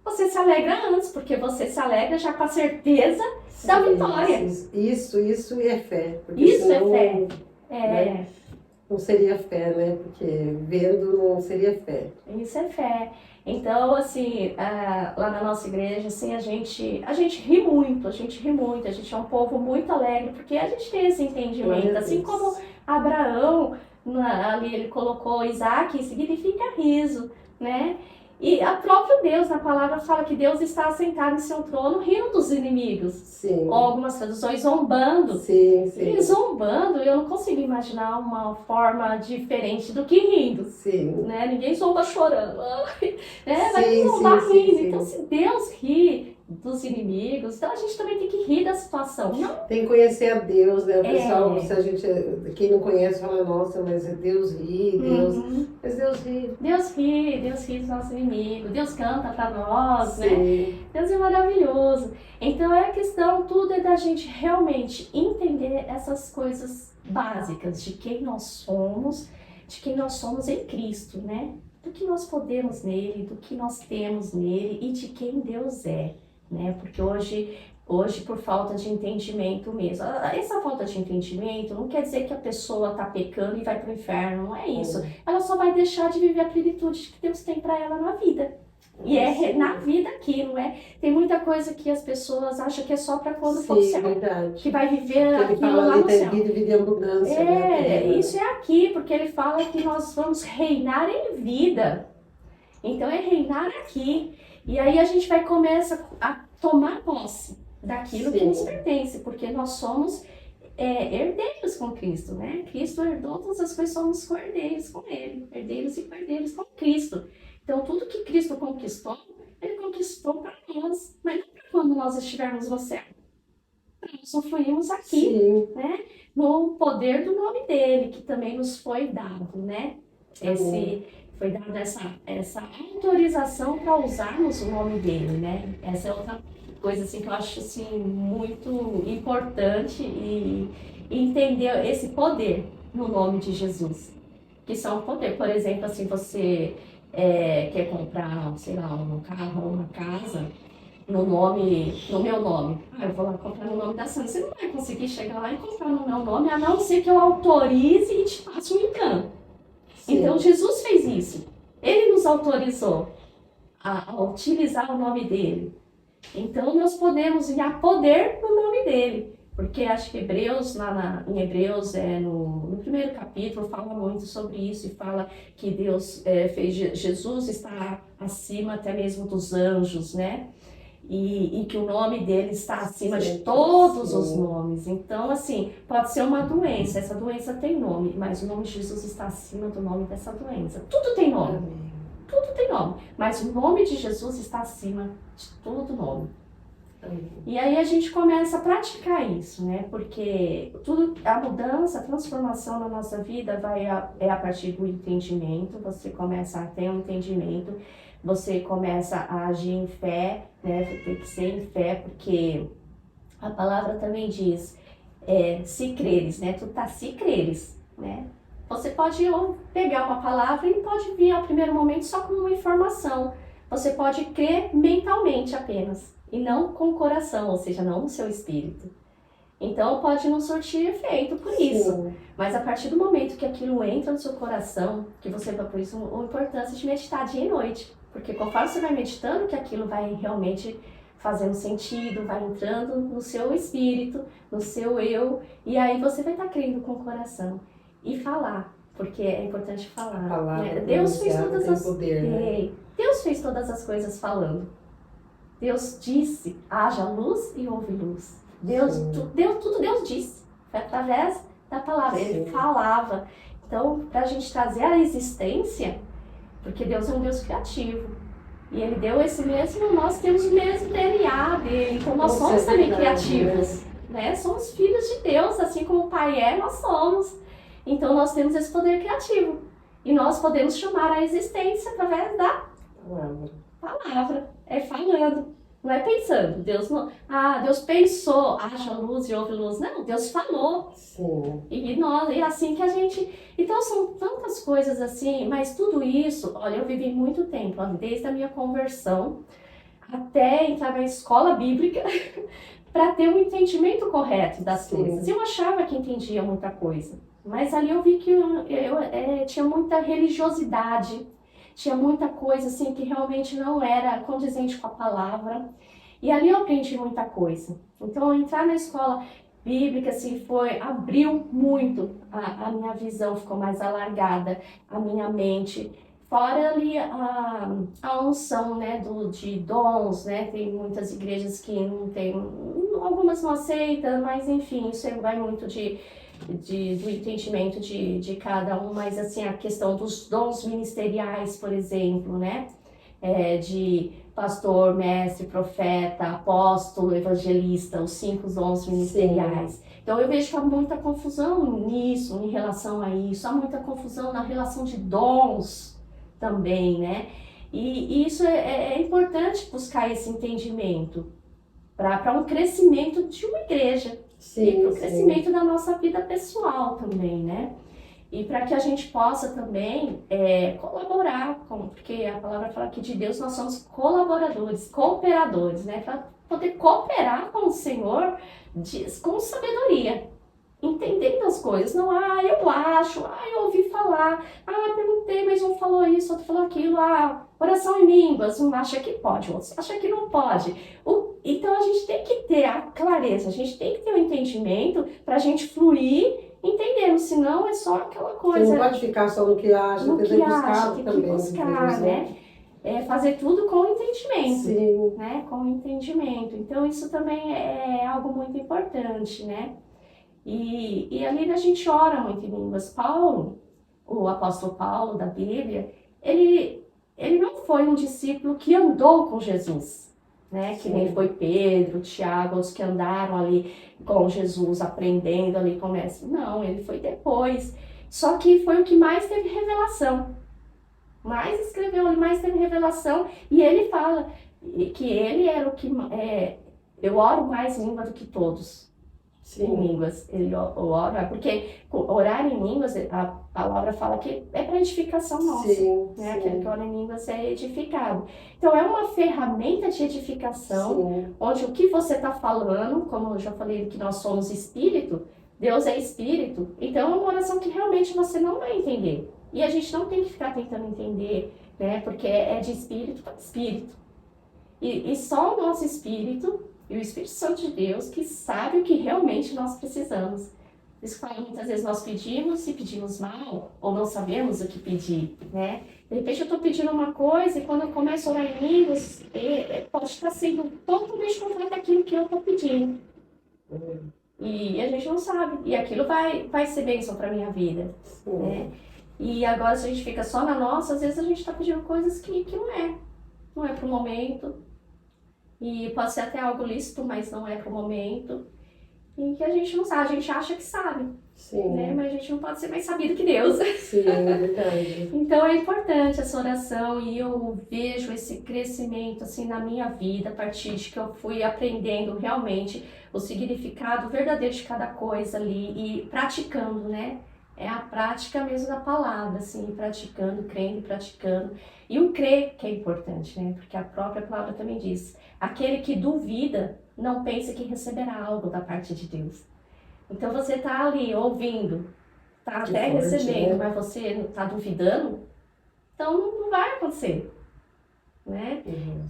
Você se alegra antes, porque você se alegra já com a certeza da vitória. Isso é fé. Isso senão, é fé. Né, não seria fé, né? Porque vendo não seria fé. Isso é fé. Então, assim, lá na nossa igreja, assim, a gente ri muito, a gente é um povo muito alegre, porque a gente tem esse entendimento. Assim como Abraão, ali ele colocou Isaac, significa riso, né? E a própria Deus, na palavra, fala que Deus está assentado em seu trono, rindo dos inimigos. Sim. Ou algumas traduções, zombando. Sim, sim. E zombando, eu não consigo imaginar uma forma diferente do que rindo. Sim. Né? Ninguém zomba chorando. Né? Vai Sim, zombar sim, rindo. sim. Então, se Deus ri dos inimigos, então a gente também tem que rir da situação. Não. Tem que conhecer a Deus, né? O pessoal, se a gente, quem não conhece, fala, nossa, mas Deus ri, Deus... Mas Deus ri. Deus ri dos nossos inimigos, Deus canta pra nós, Sim. né? Deus é maravilhoso. Então a questão, tudo é da gente realmente entender essas coisas básicas de quem nós somos em Cristo, né? Do que nós podemos nele, do que nós temos nele e de quem Deus é, né? Porque hoje por falta de entendimento mesmo. Essa falta de entendimento não quer dizer que a pessoa está pecando e vai para o inferno, não é isso. Ela só vai deixar de viver a plenitude que Deus tem para ela na vida. E é na vida aqui, não é? Tem muita coisa que as pessoas acham que é só para quando for o céu. Verdade. Que vai viver Porque aquilo lá no céu. Vida em abundância. Né? Isso é aqui, porque ele fala que nós vamos reinar em vida. Então é reinar aqui. E aí a gente vai começar a tomar posse daquilo que nos pertence, porque nós somos herdeiros com Cristo, né? Cristo herdou todas as coisas, somos herdeiros com Ele, herdeiros e herdeiros com Cristo. Então, tudo que Cristo conquistou, Ele conquistou para nós, mas não para quando nós estivermos no céu. Nós usufruímos aqui, né? No poder do nome dEle, que também nos foi dado, né? Foi dada essa autorização para usarmos o nome dEle, né? Essa é outra coisa assim que eu acho assim muito importante e entender esse poder no nome de Jesus, que são poder. Por exemplo, assim, você quer comprar, sei lá, um carro ou uma casa no meu nome. Eu vou lá comprar no nome da Sandra. Você não vai conseguir chegar lá e comprar no meu nome, a não ser que eu autorize e te faça um engano. Então Jesus fez isso. Ele nos autorizou a utilizar o nome dele. Então nós podemos ir a poder no nome dele, porque acho que Hebreus, em Hebreus, no primeiro capítulo, fala muito sobre isso e fala que Deus Jesus está acima até mesmo dos anjos, né? E que o nome dele está acima de todos os nomes. Então, assim, pode ser uma doença, essa doença tem nome, mas o nome de Jesus está acima do nome dessa doença. Tudo tem nome. Amém. Tudo tem nome, mas o nome de Jesus está acima de todo nome. E aí a gente começa a praticar isso, né? Porque a mudança, a transformação na nossa vida é a partir do entendimento. Você começa a ter um entendimento, você começa a agir em fé, né? Tem que ser em fé, porque a palavra também diz, se creres, né? Tu tá se creres, né? Você pode pegar uma palavra e pode vir ao primeiro momento só como uma informação. Você pode crer mentalmente apenas, e não com o coração, ou seja, não no seu espírito. Então pode não surtir efeito por isso. Mas a partir do momento que aquilo entra no seu coração, que você vai por isso a importância de meditar dia e noite. Porque conforme você vai meditando, que aquilo vai realmente fazendo sentido, vai entrando no seu espírito, no seu eu, e aí você vai estar crendo com o coração. E falar, porque é importante falar. Né? Deus fez todas as Deus fez todas as coisas falando. Deus disse, haja luz e houve luz. Tudo Deus disse. Foi através da palavra. Ele falava. Então, para a gente trazer a existência, porque Deus é um Deus criativo. E Ele deu esse mesmo, nós temos o mesmo DNA dele. Então, nós somos também criativos. Né? Somos filhos de Deus, assim como o Pai nós somos. Então, nós temos esse poder criativo. E nós podemos chamar a existência através da palavra. É falando. Não é pensando. Deus pensou, haja luz e houve luz. Não, Deus falou. Sim. E assim que a gente... Então, são tantas coisas assim, mas tudo isso, olha, eu vivi muito tempo, desde a minha conversão até entrar na escola bíblica, para ter um entendimento correto das coisas. Eu achava que entendia muita coisa. Mas ali eu vi que eu tinha muita religiosidade, tinha muita coisa assim que realmente não era condizente com a palavra. E ali eu aprendi muita coisa. Então, entrar na escola bíblica assim, abriu muito a minha visão, ficou mais alargada, a minha mente Fora ali a unção, né, de dons, né, tem muitas igrejas que não tem, algumas não aceitam, mas enfim, isso vai muito do entendimento de cada um, mas assim, a questão dos dons ministeriais, por exemplo, né, de pastor, mestre, profeta, apóstolo, evangelista, os 5 dons ministeriais. Sim. Então eu vejo que há muita confusão nisso, em relação a isso, há muita confusão na relação de dons também, né? E isso é importante buscar esse entendimento para um crescimento de uma igreja. Sim, e para o crescimento da nossa vida pessoal também, né? E para que a gente possa também colaborar, porque a palavra fala que de Deus nós somos colaboradores, cooperadores, né? Para poder cooperar com o Senhor com sabedoria, entendendo as coisas. Não, eu acho, eu ouvi falar, perguntei, mas um falou isso, outro falou aquilo, oração em línguas, um acha que pode, outro acha que não pode. Então a gente tem que ter a clareza, a gente tem que ter o entendimento para a gente fluir entendendo, senão é só aquela coisa. Você não pode ficar só no que acha, tem que buscar também. Tem que buscar, né? Fazer tudo com entendimento. Sim. Né? Com entendimento. Então isso também é algo muito importante, né? E ali a gente ora muito em línguas. Paulo, o apóstolo Paulo da Bíblia, ele não foi um discípulo que andou com Jesus, né? Que nem foi Pedro, Tiago, os que andaram ali com Jesus, aprendendo ali com o mestre. Não, ele foi depois. Só que foi o que mais teve revelação. Mais escreveu, mais teve revelação. E ele fala que ele era o que... eu oro mais em língua do que todos. Sim. Em línguas, ele ora, porque orar em línguas, a palavra fala que é para edificação nossa, sim, né? Sim. Aquele que ora em línguas é edificado. Então é uma ferramenta de edificação, sim. Onde o que você está falando, como eu já falei que nós somos espírito, Deus é espírito, então é uma oração que realmente você não vai entender. E a gente não tem que ficar tentando entender, né? Porque é de espírito para espírito. E só o nosso espírito e o Espírito Santo de Deus que sabe o que realmente nós precisamos. Por isso que fala, muitas vezes nós pedimos e pedimos mal, ou não sabemos o que pedir, né? De repente eu estou pedindo uma coisa e quando eu começo a orar em línguas, pode estar sendo totalmente contrário daquilo que eu estou pedindo. E a gente não sabe. E aquilo vai ser bênção para a minha vida, né? E agora se a gente fica só na nossa, às vezes a gente está pedindo coisas que não é. Não é para o momento. E pode ser até algo lícito, mas não é para o momento. E que a gente não sabe, a gente acha que sabe. Sim. Né? Mas a gente não pode ser mais sabido que Deus. Sim, é verdade. Então é importante essa oração e eu vejo esse crescimento assim na minha vida, a partir de que eu fui aprendendo realmente o significado verdadeiro de cada coisa ali e praticando, né? É a prática mesmo da palavra, assim, praticando, crendo e praticando. E o crer que é importante, né? Porque a própria palavra também diz, aquele que duvida, não pense que receberá algo da parte de Deus. Então você está ali ouvindo, está até recebendo, né? Mas você está duvidando, então não vai acontecer, né?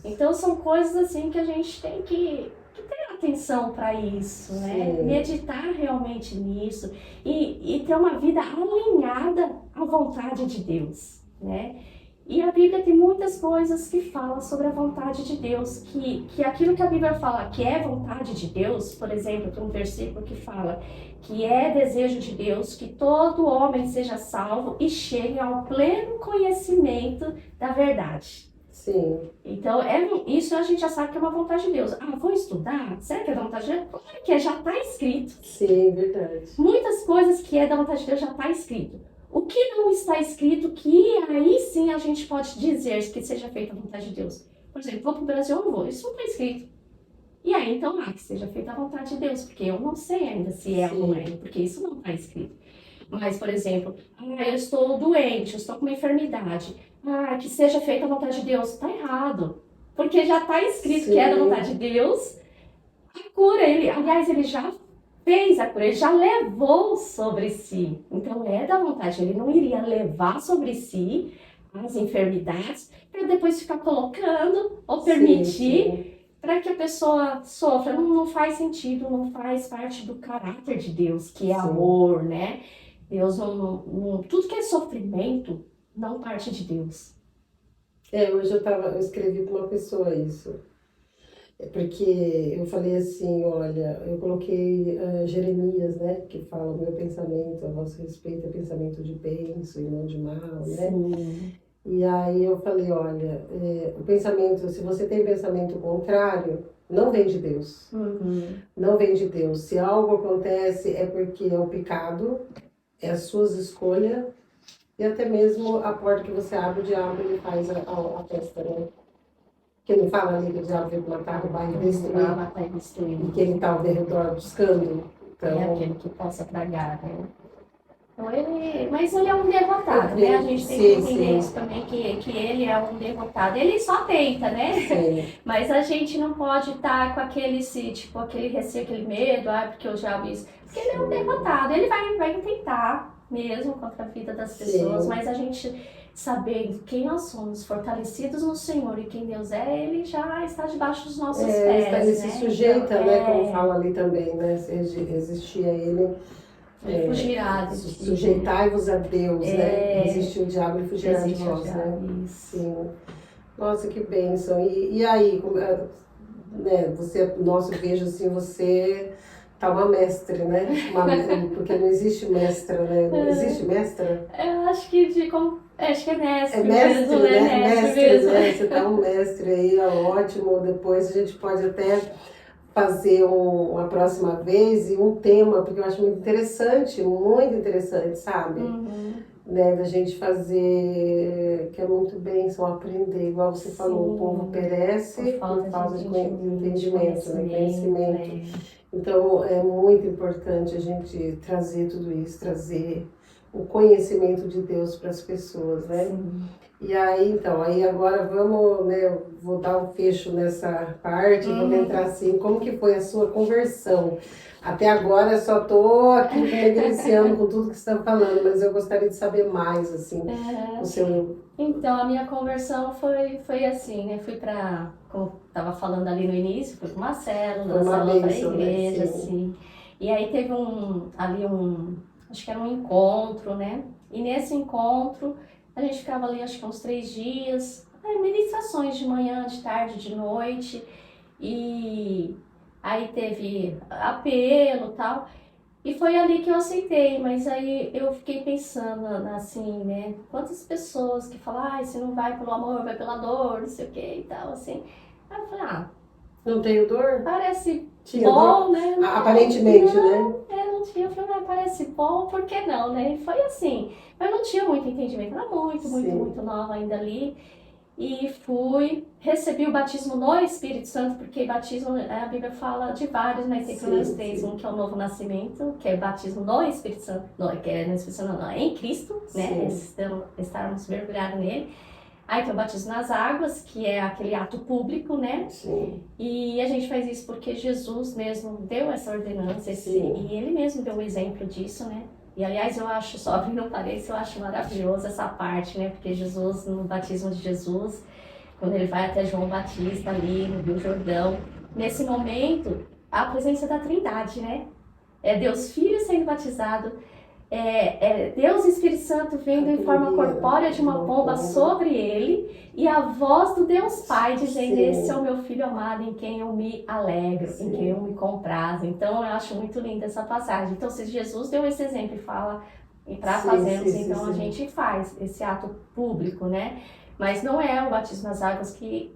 Então são coisas assim que a gente tem que ter atenção para isso, né? Sim. Meditar realmente nisso e ter uma vida alinhada à vontade de Deus, né? E a Bíblia tem muitas coisas que falam sobre a vontade de Deus, que aquilo que a Bíblia fala que é vontade de Deus, por exemplo, tem um versículo que fala que é desejo de Deus que todo homem seja salvo e chegue ao pleno conhecimento da verdade. Sim. Então, isso a gente já sabe que é uma vontade de Deus. Vou estudar? Será que é da vontade de Deus? Claro que já está escrito. Sim, verdade. Muitas coisas que é da vontade de Deus já está escrito. O que não está escrito, que aí sim a gente pode dizer que seja feita a vontade de Deus. Por exemplo, vou para o Brasil ou não vou? Isso não está escrito. E aí, então, que seja feita a vontade de Deus, porque eu não sei ainda se é ou não é, porque isso não está escrito. Mas, por exemplo, eu estou doente, eu estou com uma enfermidade. Que seja feita a vontade de Deus. Está errado. Porque já está escrito que é da vontade de Deus. A cura, ele já fez a cura, ele já levou sobre si. Então é da vontade, ele não iria levar sobre si as enfermidades para depois ficar colocando ou permitir para que a pessoa sofra. Não faz sentido, não faz parte do caráter de Deus, que é amor, né? Deus não tudo que é sofrimento, não parte de Deus. Hoje eu escrevi para uma pessoa isso. Porque eu falei assim, olha, eu coloquei Jeremias, né, que fala o meu pensamento a vosso respeito é pensamento de bem e não de mal, né? Sim. E aí eu falei, olha, o pensamento, se você tem pensamento contrário, não vem de Deus. Não vem de Deus. Se algo acontece é porque é o pecado, é as suas escolhas e até mesmo a porta que você abre, o diabo ele faz a festa, né? Que ele fala ali que o diabo veio matar, roubar e destruir. E que ele está ao redor buscando. Então, é aquele que possa tragar, né? Então mas ele é um derrotado, né? A gente tem que entender isso também, que ele é um derrotado. Ele só tenta, né? Sim. Mas a gente não pode estar com aquele receio, aquele medo, porque eu já vi isso. Porque ele é um derrotado, ele vai tentar mesmo contra a vida das pessoas, mas a gente sabendo quem nós somos, fortalecidos no Senhor e quem Deus é, ele já está debaixo dos nossos pés. Ele se sujeita, então, né? Como fala ali também, né? Se existia ele. Fugirá de sujeitai-vos a Deus, né? Resistir o diabo e fugirá de nós, né? Sim. Nossa, que bênção. E aí, né? Você, nossa, eu vejo assim, você tá uma mestre, né? Porque não existe mestra, né? Não existe mestra? Eu acho que acho que é mestre. É mestre, mesmo, né? Mestre, né? Você tá um mestre aí, é ótimo. Depois a gente pode até fazer uma próxima vez e um tema, porque eu acho muito interessante, sabe? Né, da gente fazer, que é muito bem, só aprender, igual você falou, o povo perece por falta de entendimento, né, conhecimento. Então é muito importante a gente trazer tudo isso, trazer o conhecimento de Deus para as pessoas, né? Sim. E aí, então, agora vamos, né, vou dar um fecho nessa parte, vamos entrar assim, como que foi a sua conversão? Até agora eu só tô aqui me deliciando com tudo que você está falando, mas eu gostaria de saber mais, assim, o seu... Então, a minha conversção foi assim, né, como estava falando ali no início, fui para uma célula, para a igreja, né? Assim, e aí teve acho que era um encontro, né, e nesse encontro, a gente ficava ali, acho que uns 3 dias, meditações de manhã, de tarde, de noite, e aí teve apelo e tal, e foi ali que eu aceitei, mas aí eu fiquei pensando assim, né, quantas pessoas que falam, você não vai pelo amor, vai pela dor, não sei o que e tal, assim, aí eu falei, não tenho dor? Parece bom, dor? Né? Aparentemente, não, né? Não tinha, eu falei, parece bom, por que não, né? E foi assim, eu não tinha muito entendimento, era muito nova ainda ali. E recebi o batismo no Espírito Santo, porque batismo, a Bíblia fala de vários, mas tem pelo menos 3, um que é o novo nascimento, que é batismo no Espírito Santo, que é no Espírito Santo, não, é em Cristo, né? Estarmos mergulhados nele. Aí tem o batismo nas águas, que é aquele ato público, né? Sim. E a gente faz isso porque Jesus mesmo deu essa ordenança, e ele mesmo deu o exemplo disso, né? E aliás, eu acho, só abrindo um parênteses, eu acho maravilhoso essa parte, né? Porque Jesus, no batismo de Jesus, quando ele vai até João Batista ali no Rio Jordão, nesse momento, a presença da Trindade, né? É Deus Filho sendo batizado, Deus e Espírito Santo vindo em forma corpórea de uma pomba sobre ele, e a voz do Deus Pai dizendo, esse é o meu Filho amado em quem eu me alegro, em quem eu me comprazo. Então eu acho muito linda essa passagem. Então se Jesus deu esse exemplo e fala para fazermos, então a gente faz esse ato público, né? Mas não é o batismo nas águas que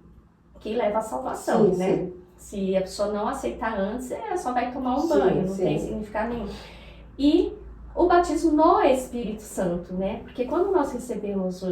leva à salvação, né? Se a pessoa não aceitar antes, ela só vai tomar um banho, não tem significado nenhum. E o batismo no Espírito Santo, né? Porque quando nós recebemos,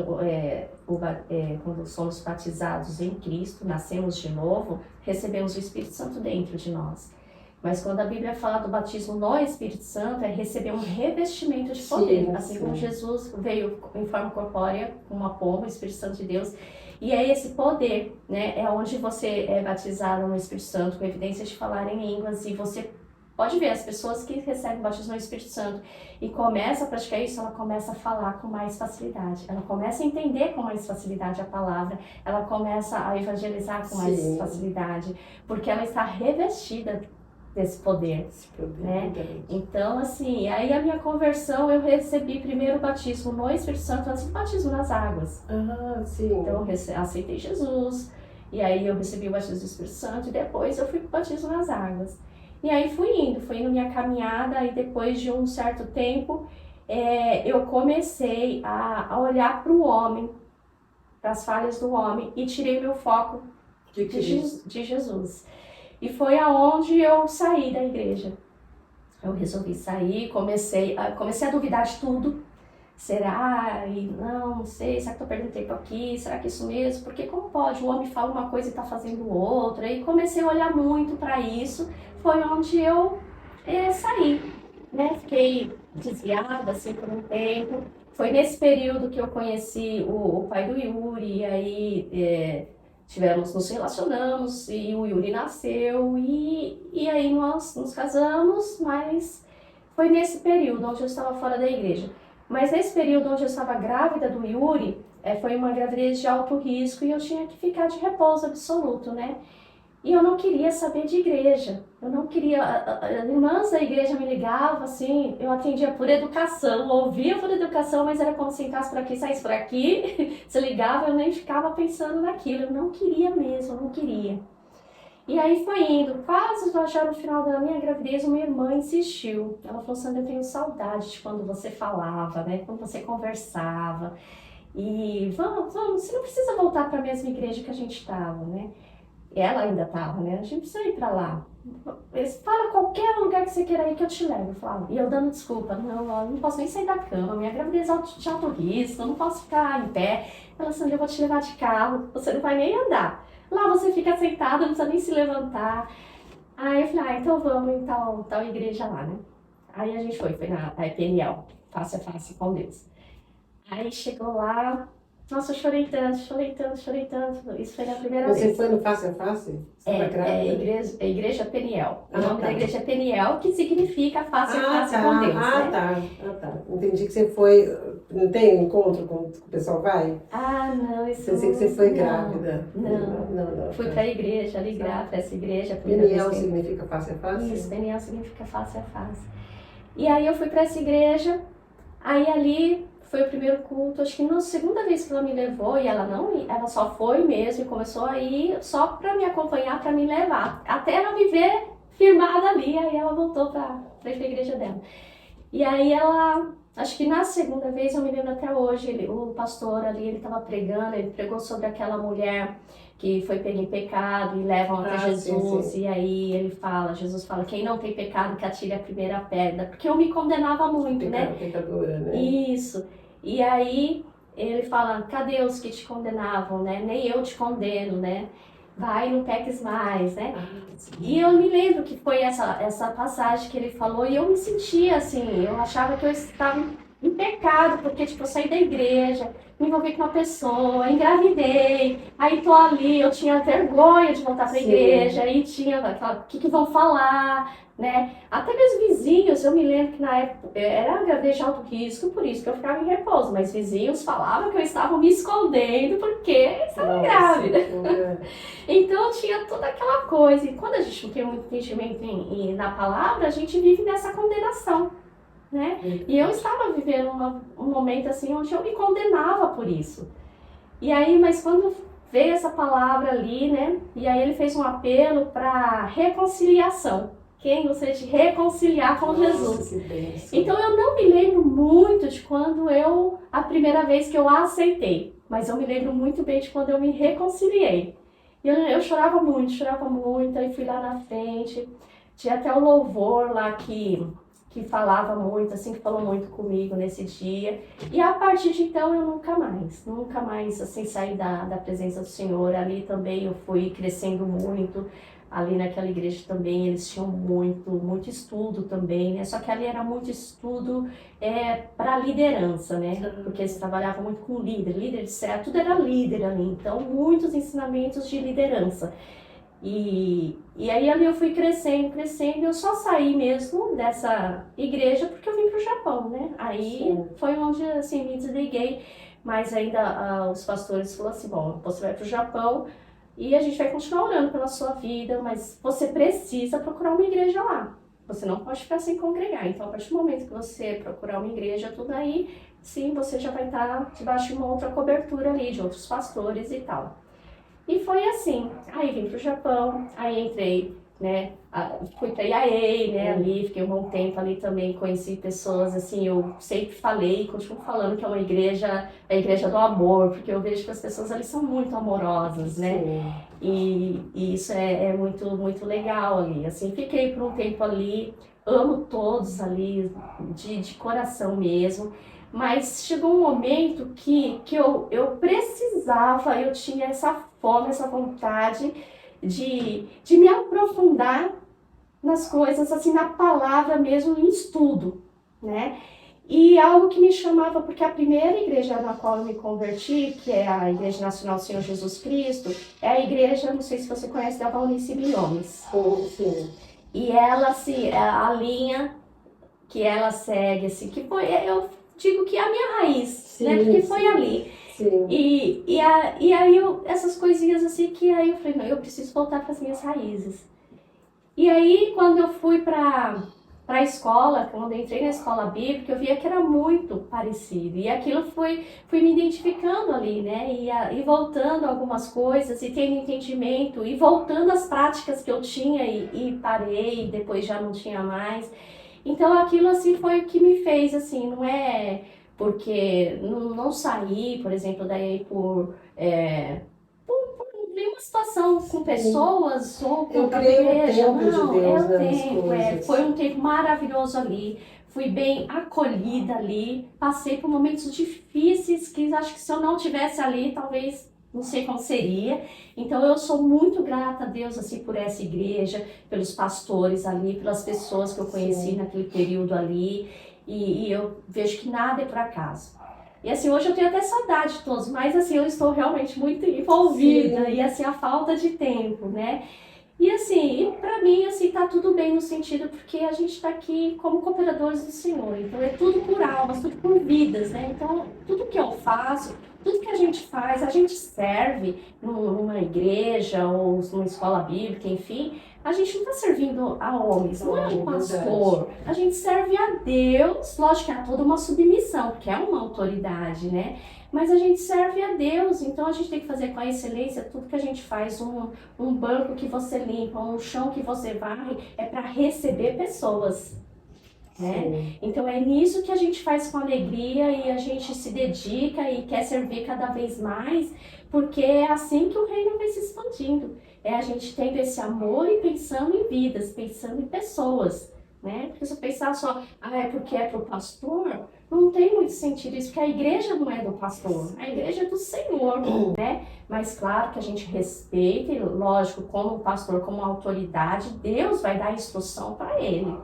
quando somos batizados em Cristo, nascemos de novo, recebemos o Espírito Santo dentro de nós. Mas quando a Bíblia fala do batismo no Espírito Santo, é receber um revestimento de poder. Assim como Jesus veio em forma corpórea, com uma pomba, o Espírito Santo de Deus. E é esse poder, né? É onde você é batizado no Espírito Santo, com evidência de falar em línguas, e você pode ver, as pessoas que recebem o batismo no Espírito Santo e começam a praticar isso, ela começa a falar com mais facilidade, ela começa a entender com mais facilidade a palavra, ela começa a evangelizar com mais facilidade, porque ela está revestida desse poder. Esse poder, né? verdade. Então, assim, aí a minha conversão, eu recebi primeiro o batismo no Espírito Santo antes do batismo nas águas. Ah, sim. Então, eu aceitei Jesus, e aí eu recebi o batismo do Espírito Santo, e depois eu fui pro batismo nas águas. E aí fui indo minha caminhada, e depois de um certo tempo, eu comecei a olhar para o homem, para as falhas do homem, e tirei meu foco de Jesus. E foi aonde eu saí da igreja. Eu resolvi sair, comecei a duvidar de tudo. Será? E não sei, será que eu perguntei tempo aqui? Será que é isso mesmo? Porque como pode? O homem fala uma coisa e está fazendo outra. E comecei a olhar muito para isso. Foi onde eu saí, né? Fiquei desviada assim por um tempo. Foi nesse período que eu conheci o pai do Yuri. E aí nos relacionamos e o Yuri nasceu. E aí nós nos casamos, mas foi nesse período onde eu estava fora da igreja. Mas nesse período onde eu estava grávida do Yuri, foi uma gravidez de alto risco e eu tinha que ficar de repouso absoluto, né? E eu não queria saber de igreja. Eu não queria... As irmãs da igreja me ligavam, assim, eu atendia por educação, ouvia por educação, mas era como se entrasse por aqui, saísse por aqui. Se ligava, eu nem ficava pensando naquilo. Eu não queria mesmo, eu não queria. E aí foi indo, quase já no final da minha gravidez, uma irmã insistiu. Ela falou, Sandra, eu tenho saudade de quando você falava, né? Quando você conversava. E vamos, você não precisa voltar para a mesma igreja que a gente estava, né? Ela ainda estava, né? A gente precisa ir para lá. Fala qualquer lugar que você queira ir que eu te levo, eu falava. E eu dando desculpa, não posso nem sair da cama, minha gravidez é de alto risco, eu não posso ficar em pé. Ela, Sandra, eu vou te levar de carro, você não vai nem andar. Lá você fica sentada, não precisa nem se levantar. Aí eu falei, então vamos em tal igreja lá, né? Aí a gente foi na Peniel, face a face com Deus. Aí chegou lá, nossa, eu chorei tanto. Isso foi na primeira vez. Você foi no face a face? Igreja Peniel. O nome da igreja é Peniel, que significa face a face com Deus, né? Tá. Entendi que você foi... Não tem encontro com o pessoal vai? Não, isso Pensei que você foi grávida. Não. Fui pra igreja, para essa igreja. Peniel significa face a face? Isso, Peniel significa face a face. E aí eu fui pra essa igreja, aí ali... Foi o primeiro culto, acho que na segunda vez que ela me levou, e ela só foi mesmo e começou a ir só para me acompanhar, para me levar. Até ela me ver firmada ali, aí ela voltou para ir para a igreja dela. E aí acho que na segunda vez, eu me lembro até hoje, o pastor ali, ele estava pregando, ele pregou sobre aquela mulher que foi pega em pecado e levam até Jesus, sim. E aí Jesus fala, quem não tem pecado que atire a primeira pedra, porque eu me condenava muito, né? Pecadora, né? Isso. E aí ele fala, cadê os que te condenavam, né? Nem eu te condeno, né? Vai, não peques mais, né? E eu me lembro que foi essa passagem que ele falou e eu me sentia assim, eu achava que eu estava em pecado, porque tipo, eu saí da igreja, me envolvi com uma pessoa, engravidei, aí tô ali, eu tinha vergonha de voltar para a igreja, aí tinha o que vão falar, né? Até meus vizinhos, eu me lembro que na época era gravidez de alto risco, por isso que eu ficava em repouso, mas vizinhos falavam que eu estava me escondendo porque estava grávida. Então tinha toda aquela coisa, e quando a gente não tem muito entendimento na palavra, a gente vive nessa condenação. Né? E eu estava vivendo um momento assim onde eu me condenava por isso. E aí, mas quando veio essa palavra ali, né? E aí ele fez um apelo para reconciliação. Quem gostaria de reconciliar com Jesus? Então eu não me lembro muito de quando a primeira vez que eu a aceitei, mas eu me lembro muito bem de quando eu me reconciliei. E eu chorava muito, aí fui lá na frente, tinha até o louvor lá que falava muito, assim, que falou muito comigo nesse dia. E a partir de então eu nunca mais, assim, saí da presença do Senhor. Ali também eu fui crescendo muito. Ali naquela igreja também eles tinham muito estudo também, né? Só que ali era muito estudo para liderança, né? Porque eles trabalhavam muito com líder de célula, tudo era líder ali. Então, muitos ensinamentos de liderança. E aí ali eu fui crescendo, eu só saí mesmo dessa igreja porque eu vim pro Japão, né? Aí sim. Foi onde, assim, me desliguei, mas ainda os pastores falaram assim, bom, você vai pro Japão, E a gente vai continuar orando pela sua vida, mas você precisa procurar uma igreja lá. Você não pode ficar sem congregar. Então, a partir do momento que você procurar uma igreja, tudo aí, sim, você já vai estar debaixo de uma outra cobertura ali, de outros pastores e tal. E foi assim. Aí vim pro Japão, aí entrei, né, fui pra IAEI, né, ali, fiquei um bom tempo ali também, conheci pessoas, assim, eu sempre falei, continuo falando que é uma igreja, a igreja do amor, porque eu vejo que as pessoas ali são muito amorosas, né, e isso é muito, muito legal ali, assim, fiquei por um tempo ali, amo todos ali, de coração mesmo, mas chegou um momento que eu precisava, eu tinha essa fome, essa vontade de me aprofundar nas coisas, assim, na palavra mesmo, em estudo, né? E algo que me chamava, porque a primeira igreja na qual eu me converti, que é a Igreja Nacional do Senhor Jesus Cristo, é a igreja, não sei se você conhece, da Valnice Bilhomes. Sim. E ela, assim, a linha que ela segue, assim, que foi, eu digo que é a minha raiz, sim, né? Porque foi ali. Sim. E aí essas coisinhas assim que aí eu falei, não, eu preciso voltar para as minhas raízes. E aí quando eu fui para a escola, quando eu entrei na escola bíblica, eu via que era muito parecido. E aquilo fui me identificando ali, né? E voltando algumas coisas, e tendo entendimento, e voltando às práticas que eu tinha e parei, depois já não tinha mais. Então aquilo assim foi o que me fez, assim, não é porque não saí, por exemplo, daí por nenhuma situação com pessoas ou com a igreja, não, é o tempo, foi um tempo maravilhoso ali, fui bem acolhida ali, passei por momentos difíceis que acho que se eu não tivesse ali, talvez não sei como seria. Então eu sou muito grata a Deus assim por essa igreja, pelos pastores ali, pelas pessoas que eu conheci naquele período ali, e eu vejo que nada é por acaso. E assim, hoje eu tenho até saudade de todos, mas assim, eu estou realmente muito envolvida, e assim, a falta de tempo, né? E assim, pra mim, assim, tá tudo bem no sentido, porque a gente tá aqui como cooperadores do Senhor, então é tudo por almas, tudo por vidas, né? Então, tudo que eu faço, tudo que a gente faz, a gente serve numa igreja ou numa escola bíblica, enfim, a gente não está servindo a homens, não é um pastor. A gente serve a Deus, lógico que há toda uma submissão, porque é uma autoridade, né? Mas a gente serve a Deus, então a gente tem que fazer com a excelência tudo que a gente faz. Um banco que você limpa, um chão que você varre, é para receber pessoas. Né? Então é nisso que a gente faz com alegria e a gente se dedica e quer servir cada vez mais, porque é assim que o reino vai se expandindo. É a gente tendo esse amor e pensando em vidas, pensando em pessoas. Né? Porque se eu pensar só, é porque é para o pastor, não tem muito sentido isso, porque a igreja não é do pastor, a igreja é do Senhor, né? Mas claro que a gente respeita, e lógico, como pastor, como autoridade, Deus vai dar instrução para ele.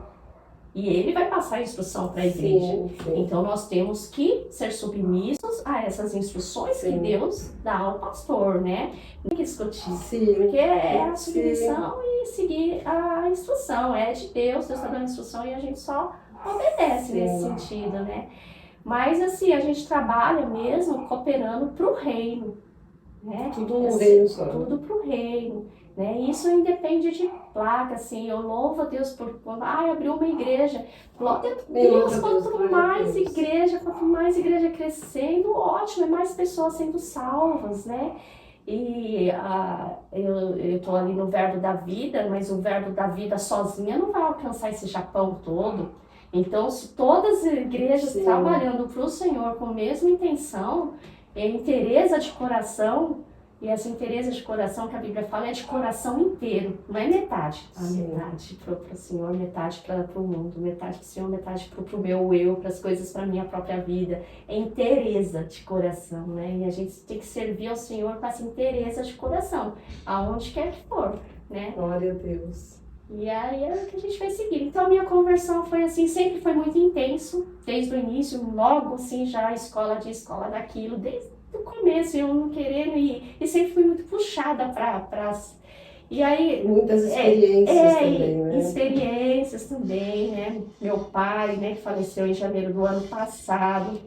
E ele vai passar a instrução para a igreja. Sim. Então nós temos que ser submissos a essas instruções que Deus dá ao pastor, né? Não tem que discutir. Porque é a submissão e seguir a instrução. É de Deus, Deus está dando a instrução e a gente só obedece nesse sentido, né? Mas assim, a gente trabalha mesmo cooperando para o reino. Né? Tudo no reino só. Tudo para o reino. Né? Isso independe de placa, assim, eu louvo a Deus por quando abriu uma igreja. Glória a Deus, quanto mais igreja crescendo, ótimo, é mais pessoas sendo salvas, né? E eu tô ali no Verbo da Vida, mas o Verbo da Vida sozinha não vai alcançar esse Japão todo. Então, se todas as igrejas trabalhando para o Senhor com a mesma intenção, inteireza de coração. E essa inteireza de coração que a Bíblia fala é de coração inteiro, não é metade. Metade para o Senhor, metade para o mundo, metade para o Senhor, metade para o meu eu, para as coisas para a minha própria vida. É inteireza de coração, né? E a gente tem que servir ao Senhor com essa inteireza de coração, aonde quer que for, né? Glória a Deus. E aí é o que a gente vai seguir. Então a minha conversão foi assim, sempre foi muito intenso, desde o início, logo assim, já a escola daquilo, desde do começo, eu não querendo e sempre fui muito puxada para e aí muitas experiências também, né? Experiências também, né? Meu pai, né, que faleceu em janeiro do ano passado.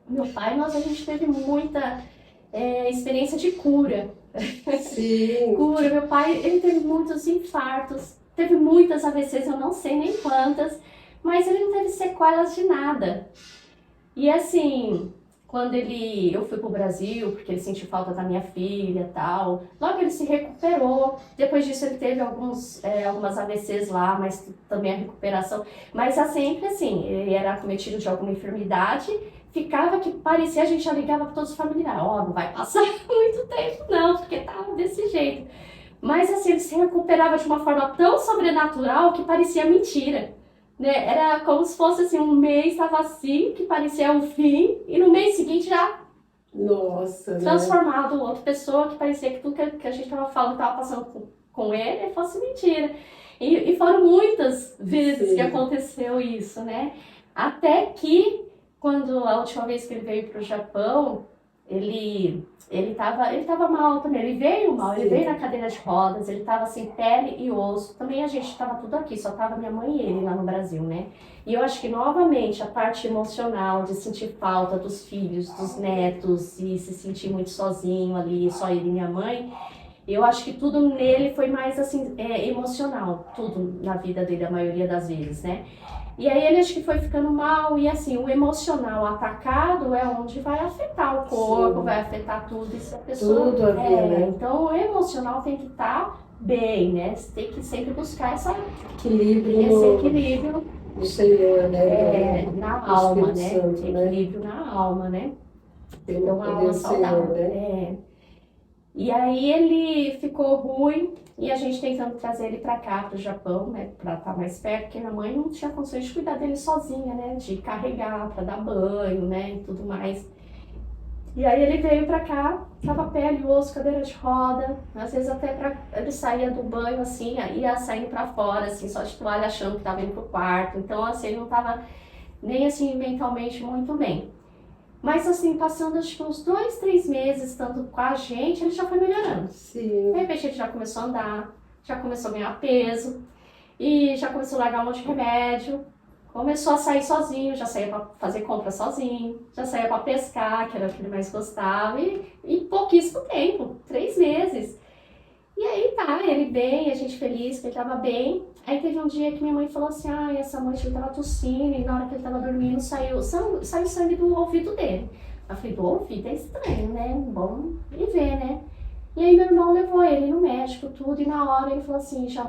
Meu pai, a gente teve muita experiência de cura, Sim. Cura. Meu pai, ele teve muitos infartos, teve muitas AVCs, eu não sei nem quantas, mas ele não teve sequelas de nada. E assim, quando eu fui pro Brasil, porque ele sentiu falta da minha filha e tal, logo ele se recuperou. Depois disso ele teve algumas AVCs lá, mas também a recuperação. Mas sempre assim, ele era acometido de alguma enfermidade, ficava que parecia, a gente já ligava para todos os familiares, não vai passar muito tempo não, porque tava desse jeito. Mas assim, ele se recuperava de uma forma tão sobrenatural que parecia mentira. Né? Era como se fosse assim, um mês estava assim, que parecia o fim, e no mês seguinte já transformado outra pessoa, que parecia que tudo que a gente estava falando, estava passando com ele, fosse mentira. E foram muitas vezes que aconteceu isso, né? Até que, quando a última vez que ele veio para o Japão, ele tava mal também, ele veio mal, ele veio na cadeira de rodas, ele tava sem pele e osso. Também a gente tava tudo aqui, só tava minha mãe e ele lá no Brasil, né? E eu acho que novamente a parte emocional de sentir falta dos filhos, dos netos e se sentir muito sozinho ali, só ele e minha mãe, eu acho que tudo nele foi mais assim, emocional, tudo na vida dele, a maioria das vezes, né? E aí ele acho que foi ficando mal, e assim, o emocional atacado é onde vai afetar o corpo, vai afetar tudo, e se a pessoa... Tudo a ver, né? Então o emocional tem que estar bem, né? Você tem que sempre buscar esse equilíbrio do Senhor, né? na alma, né? Santo, Equilíbrio na alma, né? Então a alma saudável, né? E aí ele ficou ruim e a gente tentando trazer ele pra cá, pro Japão, né, pra estar mais perto, porque minha mãe não tinha condições de cuidar dele sozinha, né, de carregar, pra dar banho, né, e tudo mais. E aí ele veio pra cá, tava pele e osso, cadeira de roda, às vezes até ele saía do banho assim, ia saindo pra fora, assim, só de toalha, achando que tava indo pro quarto. Então, assim, ele não tava nem assim mentalmente muito bem. Mas assim, passando acho que uns 2, 3 meses estando com a gente, ele já foi melhorando. Sim. De repente ele já começou a andar, já começou a ganhar peso, e já começou a largar um monte de remédio, começou a sair sozinho, já saía para fazer compra sozinho, já saía para pescar, que era o que ele mais gostava, e em pouquíssimo tempo, 3 meses. E aí tá, ele bem, a gente feliz que ele tava bem. Aí teve um dia que minha mãe falou assim, essa noite ele tava tossindo e na hora que ele tava dormindo saiu sangue do ouvido dele. Eu falei, do ouvido é estranho, né? Bom ir ver, né? E aí meu irmão levou ele no médico, tudo, e na hora ele falou assim, já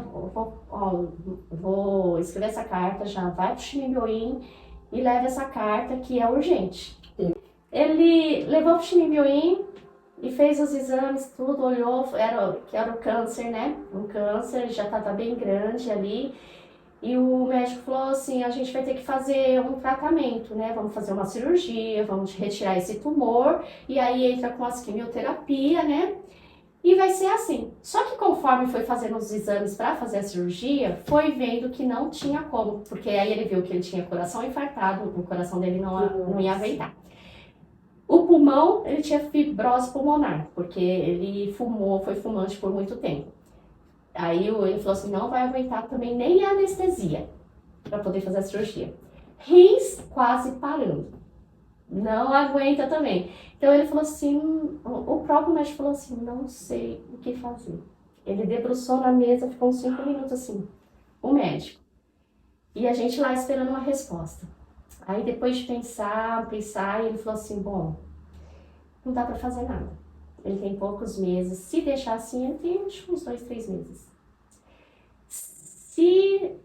vou escrever essa carta, já vai pro Ximibioim e leva essa carta que é urgente. Ele levou pro Ximibioim e fez os exames, tudo, olhou, que era o câncer, né? Um câncer, já estava bem grande ali. E o médico falou assim, a gente vai ter que fazer um tratamento, né? Vamos fazer uma cirurgia, vamos retirar esse tumor. E aí entra com as quimioterapia, né? E vai ser assim. Só que conforme foi fazendo os exames para fazer a cirurgia, foi vendo que não tinha como. Porque aí ele viu que ele tinha coração infartado, o coração dele não ia aguentar. O pulmão, ele tinha fibrose pulmonar, porque ele foi fumante por muito tempo. Aí ele falou assim, não vai aguentar também nem a anestesia para poder fazer a cirurgia. Rins quase parando, não aguenta também. Então ele falou assim, o próprio médico falou assim, não sei o que fazer. Ele debruçou na mesa, ficou uns 5 minutos assim, o médico. E a gente lá esperando uma resposta. Aí depois de pensar, ele falou assim, bom, não dá pra fazer nada. Ele tem poucos meses. Se deixar assim, ele tem uns 2, 3 meses. Se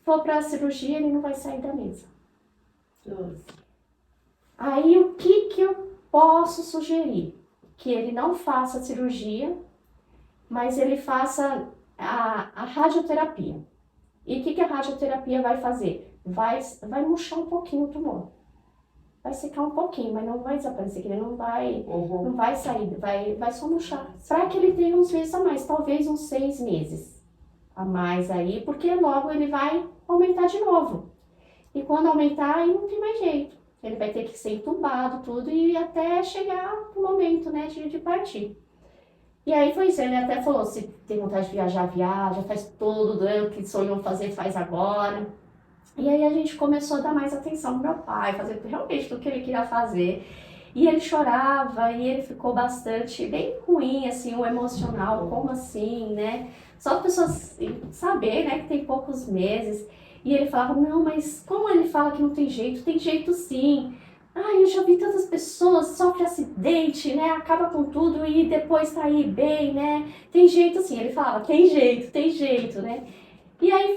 for pra cirurgia, ele não vai sair da mesa. Nossa. Aí o que eu posso sugerir? Que ele não faça a cirurgia, mas ele faça a radioterapia. E o que a radioterapia vai fazer? Vai murchar um pouquinho o tumor. Vai secar um pouquinho, mas não vai desaparecer, que ele não vai sair, vai só murchar. Para que ele tenha uns meses a mais, talvez uns 6 meses a mais aí, porque logo ele vai aumentar de novo. E quando aumentar, aí não tem mais jeito. Ele vai ter que ser entubado, tudo, e até chegar no momento, né, de partir. E aí foi isso, ele até falou, se tem vontade de viajar, viaja, faz tudo, o que sonhou fazer, faz agora. E aí a gente começou a dar mais atenção pro meu pai, fazer realmente tudo que ele queria fazer. E ele chorava e ele ficou bastante, bem ruim, assim, o emocional, como assim, né? Só as pessoas saber, né, que tem poucos meses. E ele falava, não, mas como ele fala que não tem jeito? Tem jeito sim. Ai, eu já vi tantas pessoas, sofre acidente, né, acaba com tudo e depois tá aí bem, né? Tem jeito sim. Ele falava, tem jeito, né? E aí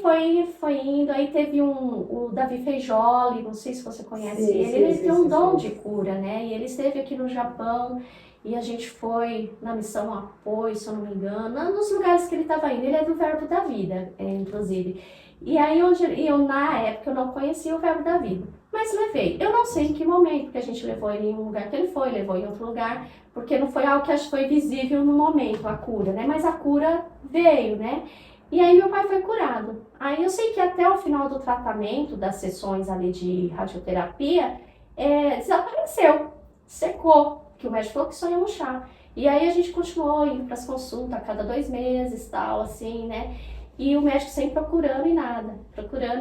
foi indo, aí teve o Davi Feijoli, não sei se você conhece Sim, ele, sim, ele sim, tem um sim, dom sim. de cura, né? E ele esteve aqui no Japão e a gente foi na missão Apoio, se eu não me engano, nos lugares que ele estava indo. Ele é do Verbo da Vida, inclusive. E aí eu na época eu não conhecia o Verbo da Vida, mas levei. Eu não sei em que momento, porque a gente levou ele em um lugar que ele foi, levou em outro lugar, porque não foi algo que acho que foi visível no momento, a cura, né? Mas a cura veio, né? E aí meu pai foi curado. Aí eu sei que até o final do tratamento, das sessões ali de radioterapia, desapareceu, secou, que o médico falou que só ia murchar. E aí a gente continuou indo para as consultas a cada 2 meses, tal, assim, né? E o médico sempre procurando e nada, Glória a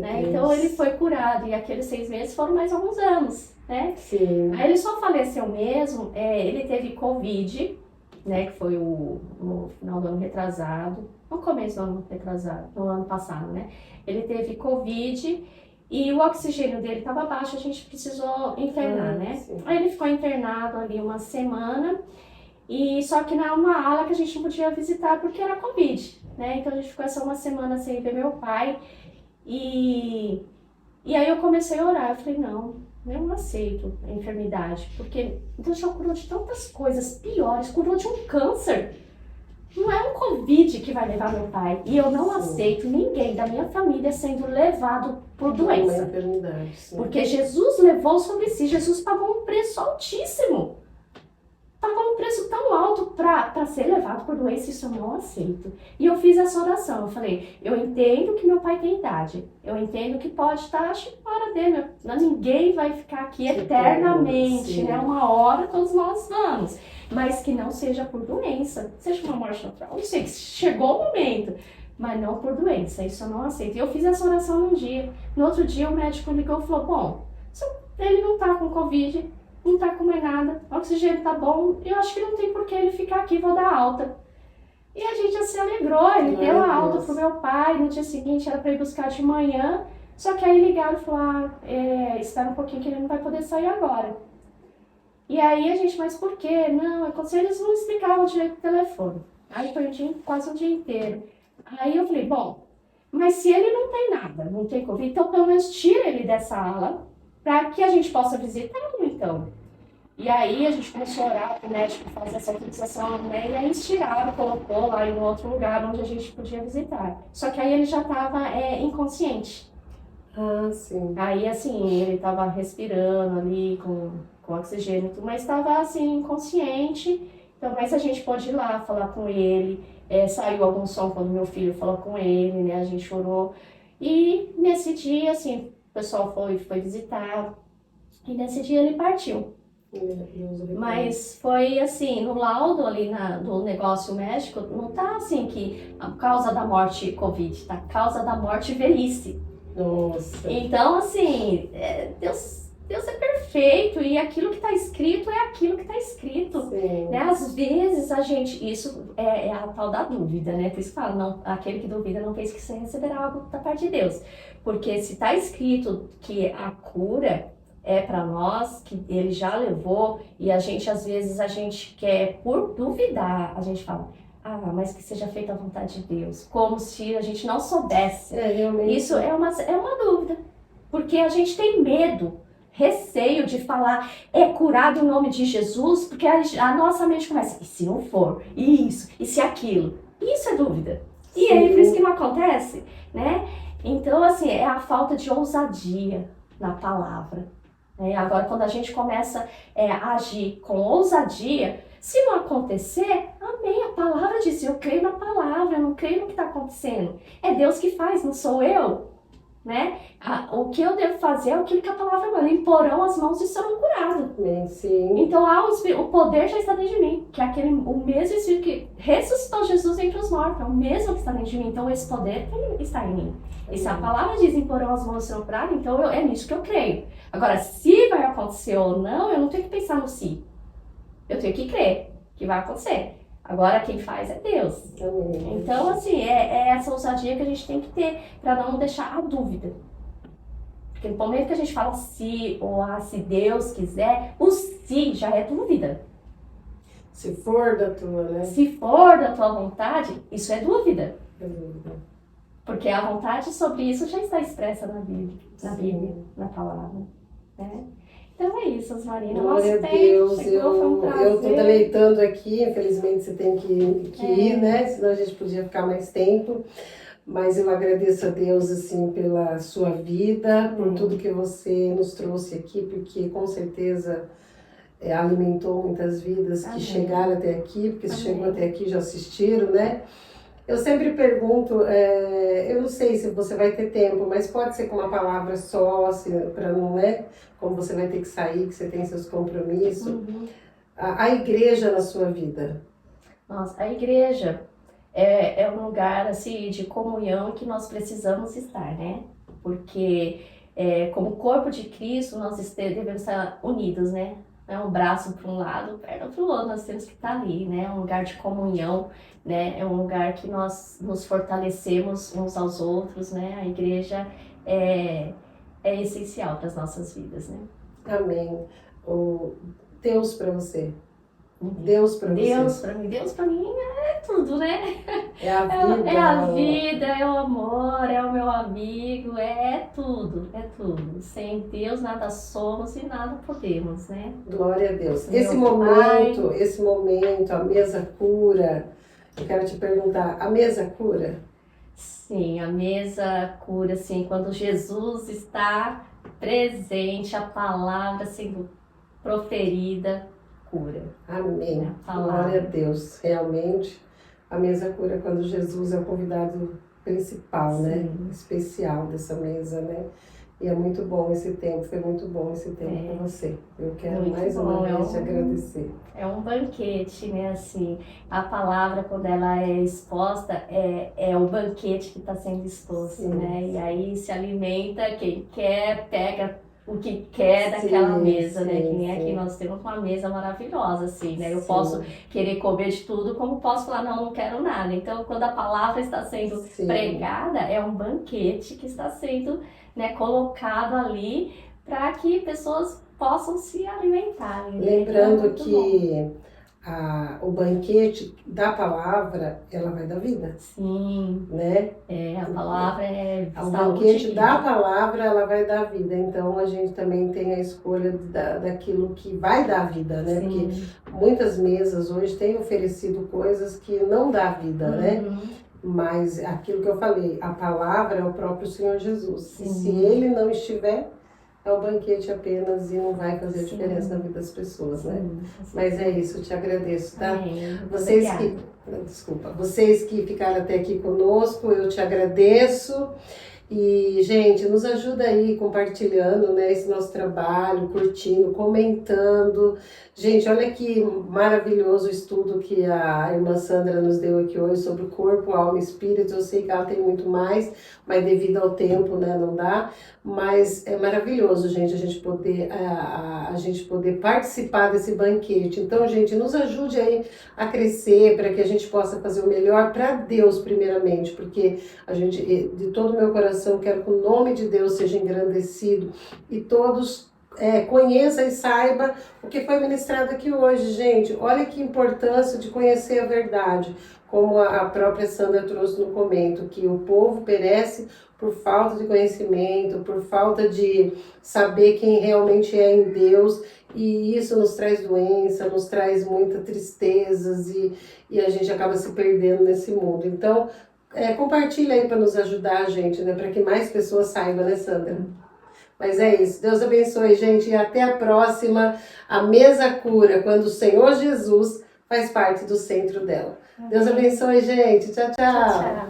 né? Deus. Então ele foi curado e aqueles 6 meses foram mais alguns anos, né? Sim. Aí ele só faleceu mesmo, ele teve Covid, né, que foi no final do ano retrasado, no começo do ano retrasado, no ano passado, né? Ele teve Covid e o oxigênio dele estava baixo, a gente precisou internar, né? Sim. Aí ele ficou internado ali uma semana, e só que não é uma ala que a gente não podia visitar porque era Covid, né? Então a gente ficou essa uma semana sem ver meu pai, e aí eu comecei a orar, eu falei, não, eu não aceito a enfermidade, porque Deus já curou de tantas coisas piores, curou de um câncer. Não é um Covid que vai levar meu pai. E eu não aceito ninguém da minha família sendo levado por doença. Uma enfermidade, sim. Porque Jesus levou sobre si, Jesus pagou um preço altíssimo. Pagou um preço tão alto para ser levado por doença, isso eu não aceito. E eu fiz essa oração, eu falei, eu entendo que meu pai tem idade, eu entendo que pode estar, acho que hora dele, ninguém vai ficar aqui eternamente, sim. né? Uma hora todos nós vamos, mas que não seja por doença, seja uma morte natural, não sei, que chegou o momento, mas não por doença, isso eu não aceito. E eu fiz essa oração num dia, no outro dia o médico ligou e falou, bom, ele não tá com Covid, não tá com mais nada, o oxigênio tá bom, eu acho que não tem por que ele ficar aqui, vou dar alta. E a gente se alegrou, ele deu a alta pro meu pai, no dia seguinte era para ir buscar de manhã, só que aí ligaram e falaram, espera um pouquinho que ele não vai poder sair agora. E aí a gente, mas por quê? Não, é como se eles não explicavam direito o telefone. Aí foi quase um dia inteiro. Aí eu falei, bom, mas se ele não tem nada, não tem Covid, então pelo menos tira ele dessa ala, para que a gente possa visitá-lo, então. E aí a gente começou a orar para o médico fazer essa autorização, né? E aí eles tiraram, colocou lá em um outro lugar onde a gente podia visitar. Só que aí ele já estava inconsciente. Ah, sim. Aí assim, ele estava respirando ali com oxigênio, mas estava assim, inconsciente. Então, mas a gente pôde ir lá falar com ele. Saiu algum som quando meu filho falou com ele, né? A gente orou. E nesse dia, assim, o pessoal foi visitar, e nesse dia ele partiu. Mas foi assim, no laudo ali do negócio médico, não tá assim que a causa da morte Covid, tá? A causa da morte velhice. Nossa. Então, assim, Deus é perfeito e aquilo que está escrito é aquilo que está escrito. Né? Às vezes a gente, isso é a tal da dúvida, né? Por isso que fala, não, aquele que duvida não pense que você receberá algo da parte de Deus. Porque se está escrito que a cura é para nós, que ele já levou, e a gente, às vezes, a gente quer, por duvidar, a gente fala, mas que seja feita a vontade de Deus, como se a gente não soubesse. Realmente. Isso é uma dúvida, porque a gente tem medo, receio de falar, curado em nome de Jesus, porque a nossa mente começa, e se não for, e isso, e se aquilo? Isso é dúvida. E aí, por isso que não acontece, né? Então, assim, é a falta de ousadia na palavra. Agora, quando a gente começa a agir com ousadia, se não acontecer, amém, a palavra diz, eu creio na palavra, eu não creio no que está acontecendo. É Deus que faz, não sou eu. né? O que eu devo fazer é aquilo que a palavra manda, imporão as mãos e serão curados. Amém, sim. Então o poder já está dentro de mim, que é o mesmo Espírito que ressuscitou Jesus entre os mortos, é o mesmo que está dentro de mim, então esse poder está em mim. E se a palavra diz imporão as mãos e serão curados, então é nisso que eu creio. Agora, se vai acontecer ou não, eu não tenho que pensar no se. Eu tenho que crer que vai acontecer. Agora quem faz é Deus. Amém. Então, assim, é essa ousadia que a gente tem que ter para não deixar a dúvida. Porque no momento que a gente fala se ou se Deus quiser, o se já é dúvida. Se for da tua, né? Se for da tua vontade, isso é dúvida. É dúvida. Porque a vontade sobre isso já está expressa na Bíblia, Sim. na palavra. Né? Então é isso, Osmarina. Glória a Deus, eu estou deleitando aqui, infelizmente você tem que ir, né? Senão a gente podia ficar mais tempo. Mas eu agradeço a Deus, assim, pela sua vida, por tudo que você nos trouxe aqui, porque com certeza alimentou muitas vidas que chegaram até aqui, porque se chegou até aqui já assistiram, né? Eu sempre pergunto, eu não sei se você vai ter tempo, mas pode ser com uma palavra só, assim, para não é como você vai ter que sair, que você tem seus compromissos. A igreja na sua vida. Nossa, a igreja é um lugar assim, de comunhão que nós precisamos estar, né? Porque como corpo de Cristo, nós devemos estar unidos, né? É um braço para um lado, perna para o outro, nós temos que estar ali, né? É um lugar de comunhão, né? É um lugar que nós nos fortalecemos uns aos outros, né? A igreja é essencial para as nossas vidas, né? Amém. Deus para você. Deus para você. Deus para mim é tudo, né? É a vida. É a vida, é o amor, é o meu amigo, é tudo, é tudo. Sem Deus nada somos e nada podemos, né? Glória a Deus. Esse momento, a mesa cura. Eu quero te perguntar, a mesa cura? Sim, a mesa cura, sim. Quando Jesus está presente, a palavra sendo proferida, cura. Amém. Glória a Deus. Realmente, a mesa cura quando Jesus é o convidado principal, sim, né? Especial dessa mesa, né? E é muito bom esse tempo, foi muito bom esse tempo com você. Eu quero muito mais uma vez te agradecer. É um banquete, né? Assim, a palavra, quando ela é exposta, é o banquete que está sendo exposto, sim, né? E aí se alimenta, quem quer, pega o que quer daquela mesa, né? Que nem aqui nós temos uma mesa maravilhosa, assim, né? Eu posso querer comer de tudo, como posso falar, não quero nada. Então, quando a palavra está sendo pregada, é um banquete que está sendo, né, colocado ali para que pessoas possam se alimentar. Né? Lembrando que o banquete da palavra, ela vai dar vida. Sim. Né? A palavra é o banquete da palavra, ela vai dar vida. Então, a gente também tem a escolha daquilo que vai dar vida, né? Sim. Porque muitas mesas hoje têm oferecido coisas que não dá vida, né? Mas aquilo que eu falei, a palavra é o próprio Senhor Jesus. Sim. E se Ele não estiver, é o banquete apenas e não vai fazer diferença na vida das pessoas, né? Mas é isso, eu te agradeço, tá? Vocês que ficaram até aqui conosco, eu te agradeço. E, gente, nos ajuda aí compartilhando, né, esse nosso trabalho, curtindo, comentando. Gente, olha que maravilhoso o estudo que a irmã Sandra nos deu aqui hoje sobre o corpo, alma e espírito. Eu sei que ela tem muito mais, mas devido ao tempo, né, não dá. Mas é maravilhoso, gente, a gente poder participar desse banquete. Então, gente, nos ajude aí a crescer para que a gente possa fazer o melhor para Deus, primeiramente, porque a gente, de todo o meu coração, quero que o nome de Deus seja engrandecido e todos conheçam e saibam o que foi ministrado aqui hoje, gente. Olha que importância de conhecer a verdade, como a própria Sandra trouxe no comento, que o povo perece por falta de conhecimento, por falta de saber quem realmente é em Deus, e isso nos traz doença, nos traz muitas tristezas e a gente acaba se perdendo nesse mundo. Então, compartilha aí para nos ajudar, gente, né? Para que mais pessoas saibam, né, Sandra? Mas é isso. Deus abençoe, gente, e até a próxima. A mesa cura, quando o Senhor Jesus faz parte do centro dela. Deus abençoe, gente. Tchau, tchau. Tchau, tchau.